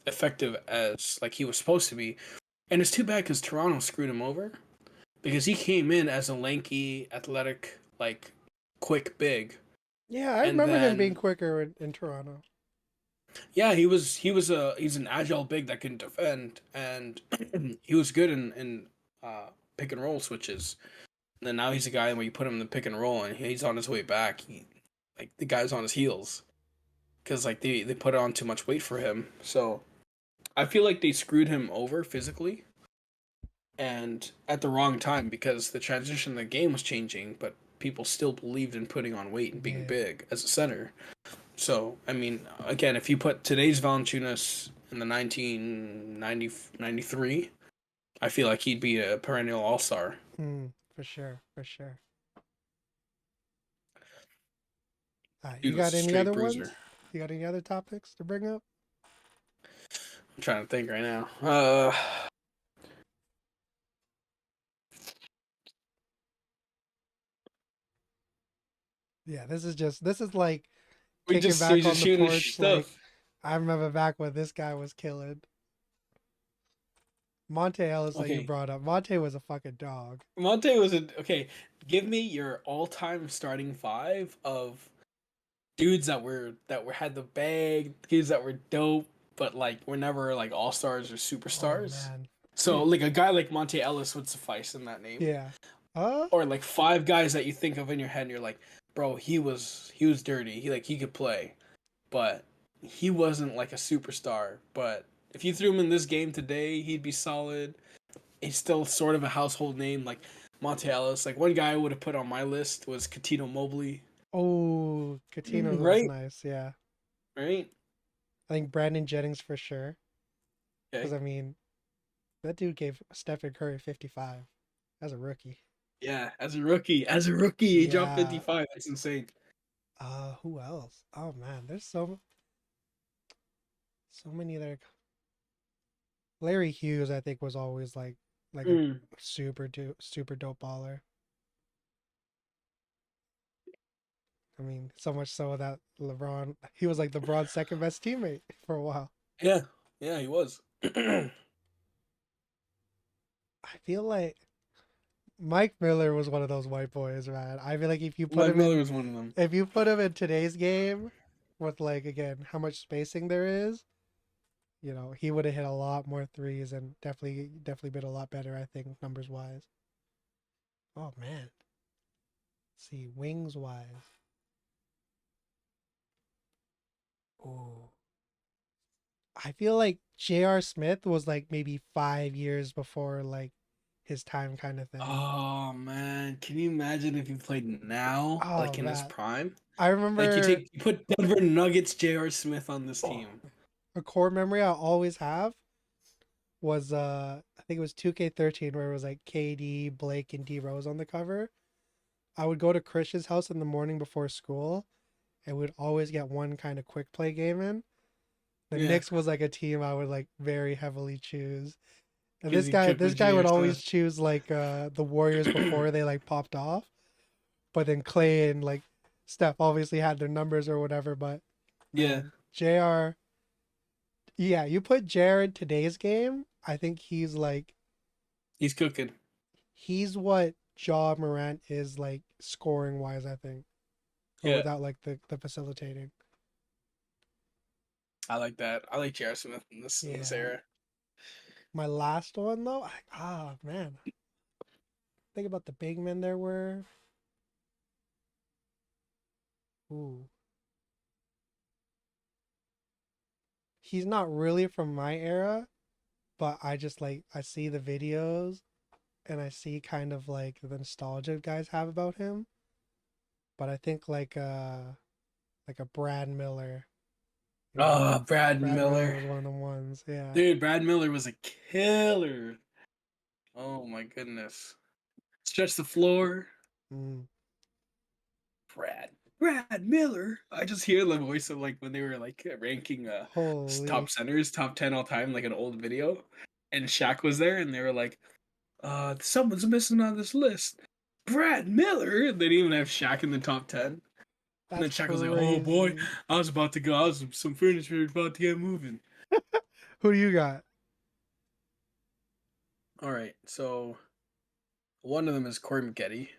effective as like he was supposed to be. And it's too bad because Toronto screwed him over because he came in as a lanky, athletic, like quick big, Yeah, I and remember him being then quicker in Toronto. yeah, he's an agile big that can defend, and he was good in pick and roll switches. And then now he's a guy where you put him in the pick and roll, and he's on his way back. Like the guy's on his heels because like they put on too much weight for him. So I feel like they screwed him over physically, and at the wrong time because the transition of the game was changing, but people still believed in putting on weight and being Yeah. big as a center. So, I mean, again, if you put today's Valanciunas in the 1993, I feel like he'd be a perennial all-star. For sure, for sure. You Dude was got a any straight other bruiser. ones? You got any other topics to bring up? I'm trying to think right now. Yeah, this is like We kicking just we back on just the shooting porch. Like stuff. I remember back when this guy was killing. Monte Ellis that you Okay, brought up. Monte was a fucking dog. Monte was a okay. Give me your all-time starting five of dudes that were had the bag, dudes that were dope, but like were never like all stars or Oh superstars. man. So like a guy like Monte Ellis would suffice in that name, Yeah. Uh or like five guys that you think of in your head, and you're like, bro, he was dirty. He could play, but he wasn't like a superstar. But if you threw him in this game today, he'd be solid. He's still sort of a household name, like Monte Ellis. Like one guy I would have put on my list was Katino Mobley. oh, Coutinho was Right, nice. Yeah. right. I think Brandon Jennings for sure. Because Okay. I mean, that dude gave Stephen Curry 55 as a rookie. Yeah, as a rookie, he dropped Yeah. 55. That's insane. Who else? Oh man, there's so many other. Larry Hughes, I think, was always like a Mm. super dope baller. I mean, so much so that LeBron, he was like LeBron's second best teammate for a while. Yeah, yeah, he was. I feel like Mike Miller was one of those white boys, man. I feel like Mike Miller was one of them. if you put him in today's game with like again how much spacing there is, he would have hit a lot more threes and definitely been a lot better, I think, numbers wise. Oh man. Let's see, wings wise. Oh. I feel like J.R. Smith was like maybe 5 years before like his time kind of thing. Oh man, can you imagine if he played now, Oh like in his man. prime? I Like remember you put Denver Nuggets J.R. Smith on this oh, team. a core memory I always have was I think it was 2K13 where it was like KD, Blake, and D Rose on the cover. I would go to Chris's house in the morning before school and we'd always get one kind of quick play game in. The Yeah, Knicks was like a team I would like very heavily choose. And because this he guy cooked this with guy would J.R. always Smith. choose like the Warriors before they like popped off. But then Clay and like Steph obviously had their numbers or whatever, but Yeah, man, JR, yeah, you put JR in today's game, I think he's cooking. he's what Ja Morant is like scoring wise, I think. But Yeah, without like the facilitating. I like that. I like J.R. Smith in this Yeah. era. My last one though, man. Think about the big men there were. Ooh. He's not really from my era, but I just like I see the videos and I see kind of like the nostalgia guys have about him. But I think like a Brad Miller, you know. Oh, Brad Brad Miller Miller. was one of the ones, yeah. Dude, Brad Miller was a killer. Oh my goodness. Stretch the floor. Mm. Brad. Brad Miller. I just hear the voice of like when they were like ranking top Holy. centers, top 10 all time, like an old video. And Shaq was there and they were like, someone's missing on this list. Brad Miller. And they didn't even have Shaq in the top 10. And That's then Shaq was like, oh boy, crazy. I was about to go. I was some furniture was about to get moving. Who do you got? All right, so one of them is Corey McGetty.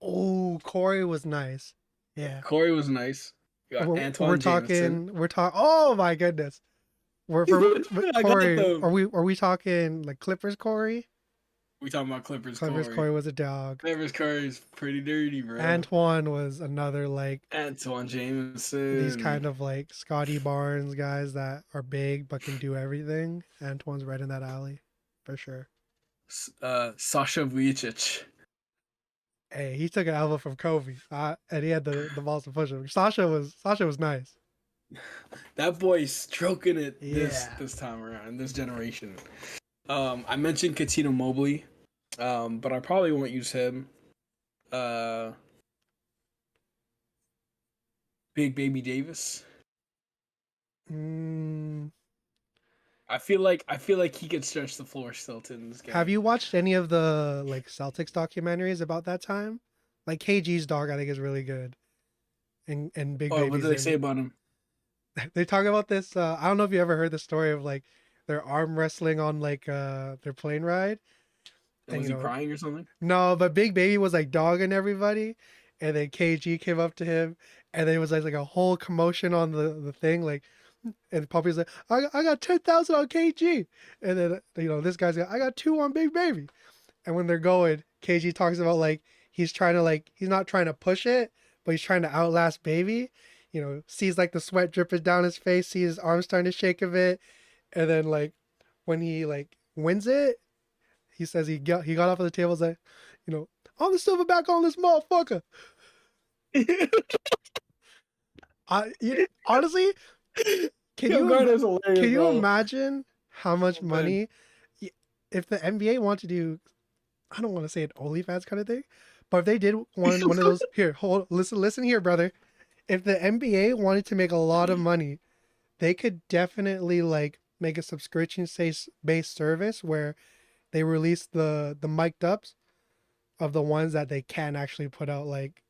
Oh, Corey was nice. Yeah. Corey was nice. You got We're Antoine Jameson. talking. We're talking. Oh my goodness. We're for I got Corey. them. Are we talking like Clippers Corey? We talking about Clippers Clippers Corey. Corey was a dog. Clippers Corey's pretty dirty, bro. Antoine was another like Antoine these kind Jameson. of like Scotty Barnes guys that are big but can do everything. Antoine's right in that alley, for sure. Sasha Vujacic. Hey, he took an elbow from Kobe, and he had the balls to push him. Sasha was nice. That boy's stroking it Yeah. this time around, this generation. I mentioned Katina Mobley, but I probably won't use him. Big Baby Davis. Mm, I feel like he could stretch the floor still to in this game. have you watched any of the like Celtics documentaries about that time? Like KG's dog, I think is really good, and Big Oh, what Baby's did they in say it. about him? They talk about this. I don't know if you ever heard the story of like their arm wrestling on like their plane ride, and Was you he know, crying or something? no, but Big Baby was like dogging everybody, and then KG came up to him, and then it was like a whole commotion on the thing, like, and Puppy's like, I got 10,000 on KG, and then this guy's got I got 2 on Big Baby, and when they're going, KG talks about like he's not trying to push it, but he's trying to outlast Baby. Sees like the sweat dripping down his face, sees his arms starting to shake a bit, and then like when he like wins it, he says he got off of the table, like, on the silverback on this motherfucker. Honestly, can Yo, you Gardner's hilarious, can you bro. imagine how much Oh, man. money if the NBA wanted to do? I don't want to say an OnlyFans kind of thing, but if they did one of those here, listen here, brother. If the NBA wanted to make a lot of money, they could definitely like make a subscription based service where they release the mic'd ups of the ones that they can actually put out, like,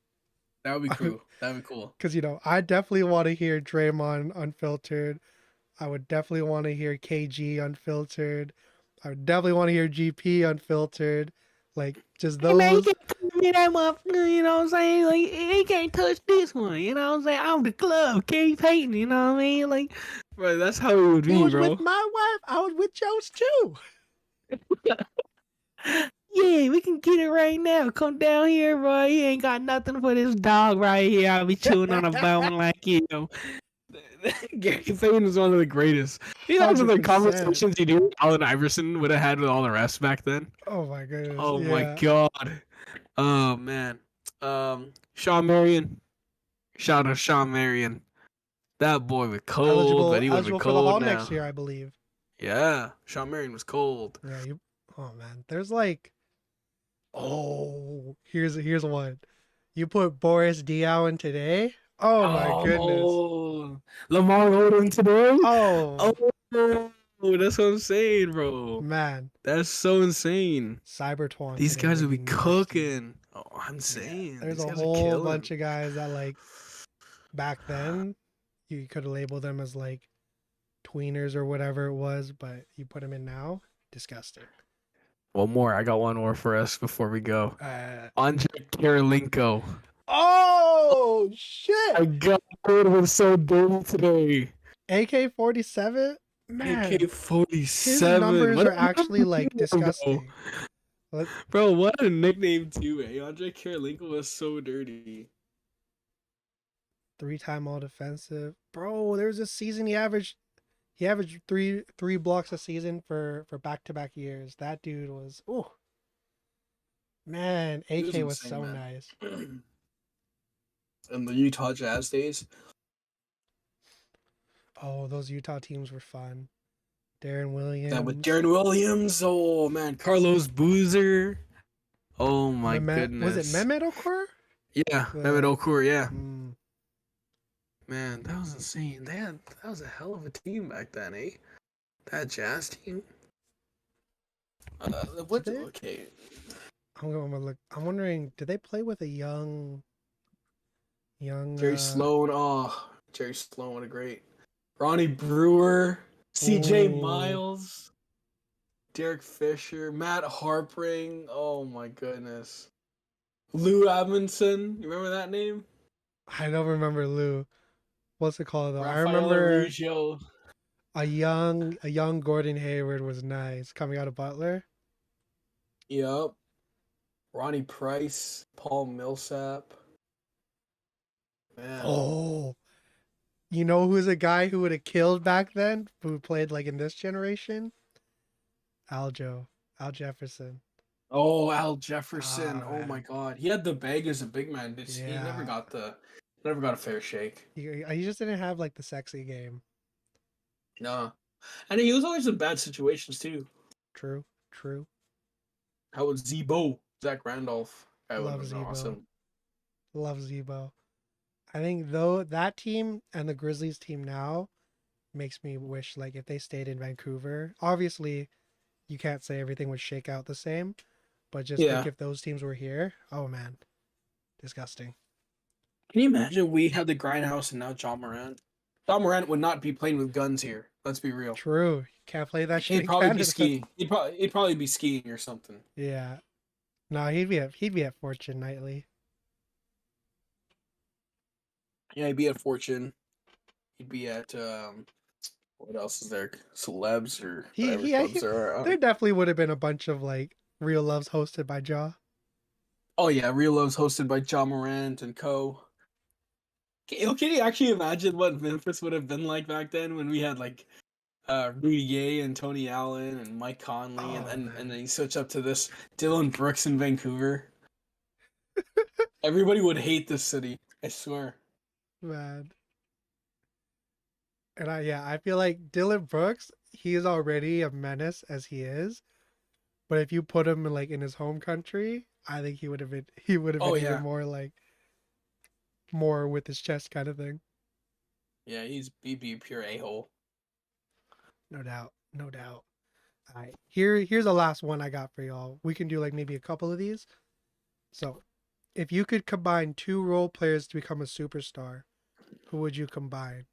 That would be cool. That would be cool. because I definitely want to hear Draymond unfiltered. I would definitely want to hear KG unfiltered. I would definitely want to hear GP unfiltered. Like, just Hey man, you those. can't touch me that motherfucker, you know what I'm saying? Like, he can't touch this one, you know what I'm saying? I'm the club, keep hating, you know what I mean? Like, Bro, that's how it would He be, was bro. with my wife. I was with Jones too. yeah, we can get it right now. Come down here, bro. He ain't got nothing for this dog right here. I'll be chewing on a bone like you. Gary Payton is one of the greatest. You know the 100%. conversations you do Allen Iverson would have had with all the refs back then? Oh my goodness. Oh my Yeah. god. Oh man. Sean Marion. Shout out Sean Marion. That boy was cold, but he would be Eligible for the cold Hall now. next year, I believe. Yeah. Sean Marion was cold. Yeah, oh man. There's like, here's one. You put Boris Diaw in today? Oh my goodness. Oh, Lamar Odom today? Oh Oh, that's what I'm saying, bro. man. That's so insane. Cybertron These today guys would will be be nasty. cooking. Oh, I'm Yeah. saying There's these a guys are whole killing. bunch of guys that like back then you could have labeled them as like tweeners or whatever it was, but you put them in now, disgusting. One more. I got one more for us before we go. Andre Karolinko. Oh I shit! got it was so dirty today. AK-47, man, his AK-47. numbers What are a actually like nickname, bro. disgusting. Bro, what a nickname too, eh? Andre Karolinko was so dirty. 3-time all defensive, bro. There was a season he averaged three blocks a season for back-to-back years. That dude was, oh man, He was AK was insane, so man. nice. In the Utah Jazz days. Oh, those Utah teams were fun. Darren Williams. That with Darren Williams. Oh man, Carlos Boozer. Oh my Was it goodness. Mehmet Okur? Yeah, Mehmet Okur. Yeah, Mm, man, that was insane. That was a hell of a team back then, eh? That Jazz team. What? they- Okay. I'm gonna look. I'm wondering, did they play with a young? Jerry Sloan. Oh, Jerry Sloan. What a great. Ronnie Brewer. C.J. Ooh. Miles. Derek Fisher. Matt Harpring. Oh my goodness. Lou Amundsen. You remember that name? I don't remember Lou. What's it called though? I Rafael remember Araujo. a young Gordon Hayward was nice coming out of Butler. Yep. Ronnie Price. Paul Millsap. Man. Oh, you know who's a guy who would have killed back then? Who played like in this generation? Aljo. Al Jefferson. Oh, Al Jefferson. Oh, Oh my man. God. He had the bag as a big man. He never Yeah. got never got a fair shake. He just didn't have like the sexy game. No. And he was always in bad situations too. True. True. How was Zebo? Zach Randolph. That would Love have been Zebo. awesome. Love Zebo. I think though that team and the Grizzlies team now makes me wish like if they stayed in Vancouver. Obviously, you can't say everything would shake out the same, but just think Yeah. if those teams were here, oh man, disgusting. Can you imagine we had the Grindhouse and now John Morant? John Morant would not be playing with guns here. Let's be real. True. You can't play that shit He'd in probably be Canada. skiing. He'd probably be skiing or something. Yeah. No, he'd be at Fortune Nightly. Yeah, he'd be at Fortune. He'd be at what else is there? Celebs or whatever clubs there are. There definitely would have been a bunch of like Real Loves hosted by Jaw. Oh yeah, Real Love's hosted by John Morant and co. Can you actually imagine what Memphis would have been like back then when we had like Rudy Gay and Tony Allen and Mike Conley Oh, and man. then you switch up to this Dylan Brooks in Vancouver. Everybody would hate this city. I swear. Man. And I feel like Dylan Brooks, he is already a menace as he is. But if you put him in like in his home country, I think he would have been Oh even yeah, more like more with his chest kind of thing. yeah. He'd be a pure a hole. No doubt. No doubt. All right. Here's the last one I got for y'all. We can do like maybe a couple of these. So, if you could combine two role players to become a superstar, who would you combine?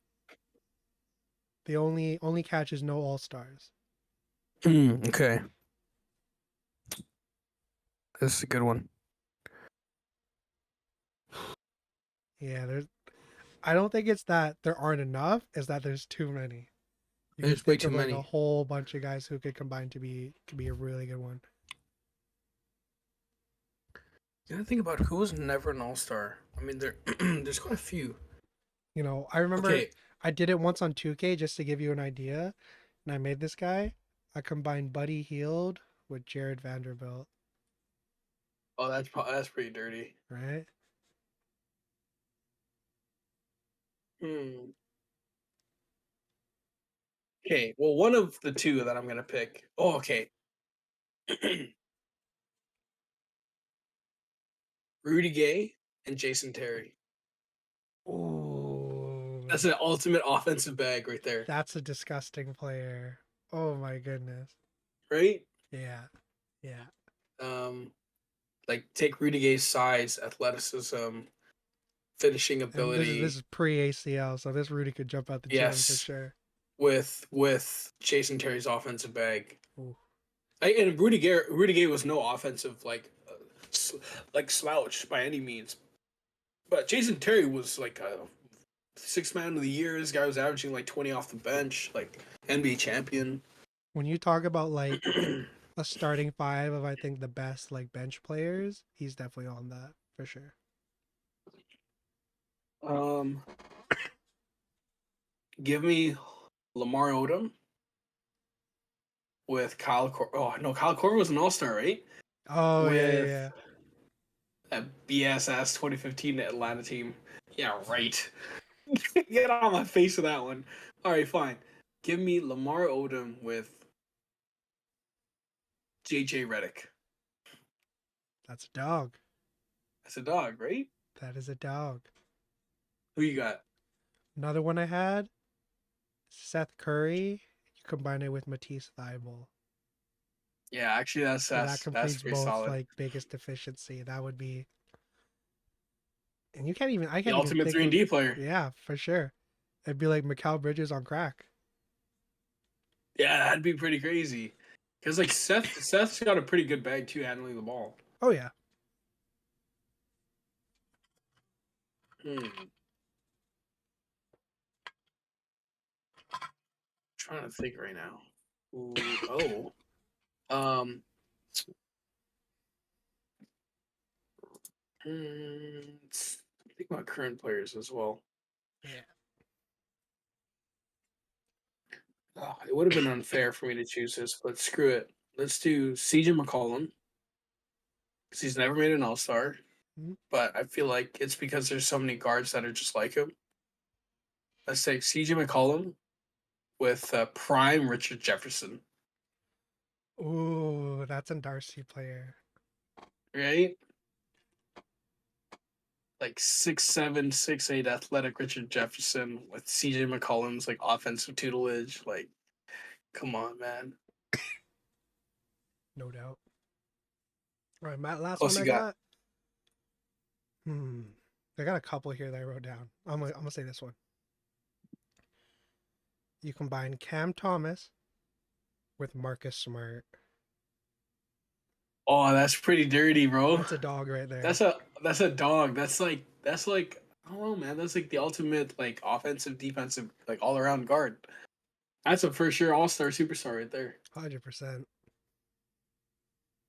The only catch is no all stars. Okay, this is a good one. Yeah, I don't think it's that there aren't enough, it's that there's too many. You could There's way think too of like a many. whole bunch of guys who could combine to be a really good one. You gotta think about who was never an all star. I mean, there's quite a few. I remember Okay. I did it once on 2K just to give you an idea, and I made this guy. I combined Buddy Heald with Jared Vanderbilt, Oh, that's pretty dirty. right? Hmm. Okay. Well, one of the two that I'm gonna pick. Oh, okay. Rudy Gay and Jason Terry. Oh, That's an ultimate offensive bag right there, that's a disgusting player. Oh my goodness. right? Yeah. Yeah. Um, like take Rudy Gay's size, athleticism, finishing And this is ability. pre ACL, so this Rudy could jump out the gym for Yes, sure. with Jason Terry's offensive bag. Ooh. And Rudy Gay was no offensive like slouch by any means, but Jason Terry was like a six man of the year. This guy was averaging like 20 off the bench, like NBA champion. When you talk about like a starting five of I think the best like bench players, he's definitely on that for sure. um, give me Lamar Odom with Oh no, Kyle Korver was an All Star, right? Oh yeah, yeah, With yeah. that BSS 2015 Atlanta team. Yeah, right. Get on my face with that one. All right, fine. Give me Lamar Odom with JJ Redick. That's a dog. That's a dog, right? That is a dog. Who you got? Another one I had, Seth Curry. You combine it with Matisse Thybulle. Yeah, actually, So that that's completes pretty both solid. like biggest deficiency. That would be, and I The can't even ultimate think three and of, D player. yeah, for sure. It'd be like Mikal Bridges on crack. Yeah, that'd be pretty crazy. Because like Seth's got a pretty good bag too, handling the ball. Oh yeah. Hmm. Trying to think right now. Ooh, oh. Think about current players as well. Yeah. Oh, it would have been unfair for me to choose this, but screw it. let's do CJ McCollum because he's never made an All Star, Mhm. but I feel like it's because there's so many guards that are just like him. Let's take CJ McCollum with prime Richard Jefferson, Ooh, that's a Darcy player. right? Like 6'7", 6'8", athletic Richard Jefferson with CJ McCollum's like offensive tutelage. Like, come on, man. No doubt. All right, Matt, last Plus one you I got got. I got a couple here that I wrote down. I'm gonna say this one. You combine Cam Thomas with Marcus Smart. oh, that's pretty dirty, bro. That's a dog right there. That's a dog. That's like I don't know, man. That's like the ultimate like offensive, defensive, like all around guard. That's a for sure all star superstar right there. 100%.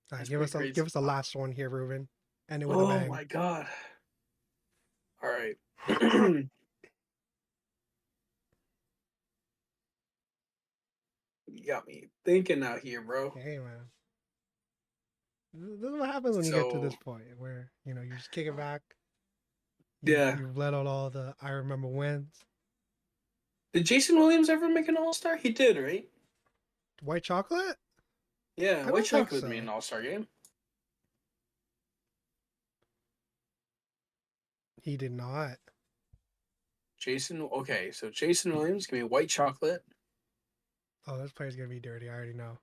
All right, That's give pretty us crazy. a last one here, Ruben. And it with a Oh bang. my god. All right. You got me thinking out here, bro. Hey man. This is what happens when you get to this So point where, you just kick it back. yeah. You've let out all the I remember wins. Did Jason Williams ever make an all star? He did, right? White chocolate? Yeah, I White don't think Chocolate so. made an all star game. He did not. Okay, so Jason Williams, give me White Chocolate. Oh, this player's gonna be dirty. I already know.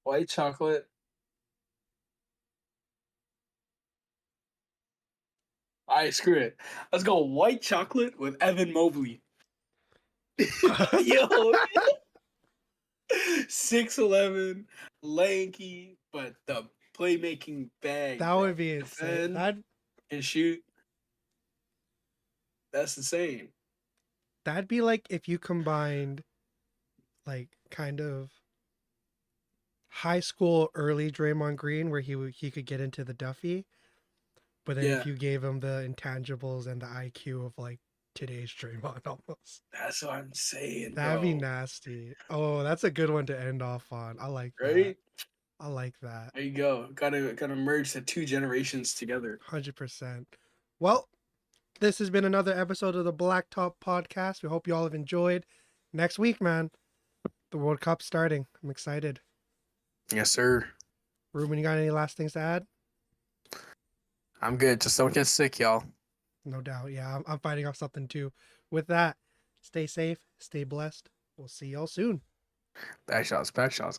White Chocolate. All right, screw it. Let's go White Chocolate with Evan Mobley. Yo, 6'11", lanky, but the playmaking bag. That bro. would be insane. Defend and shoot. That's insane. That'd be like if you combined like kind of high school early Draymond Green where he could get into the Duffy, but then Yeah, if you gave him the intangibles and the IQ of like today's Draymond almost. that's what I'm saying, That'd be bro. nasty. Oh, that's a good one to end off on. I like that. Right? I like that. There you go. Gotta merge the two generations together. 100%. Well, this has been another episode of the Blacktop Podcast. We hope you all have enjoyed. Next week, man, the World Cup's starting. I'm excited. Yes, sir. Ruben, you got any last things to add? I'm good. Just don't get sick, y'all. No doubt. Yeah, I'm fighting off something too. With that, stay safe, stay blessed. We'll see y'all soon. Back shots, back shots.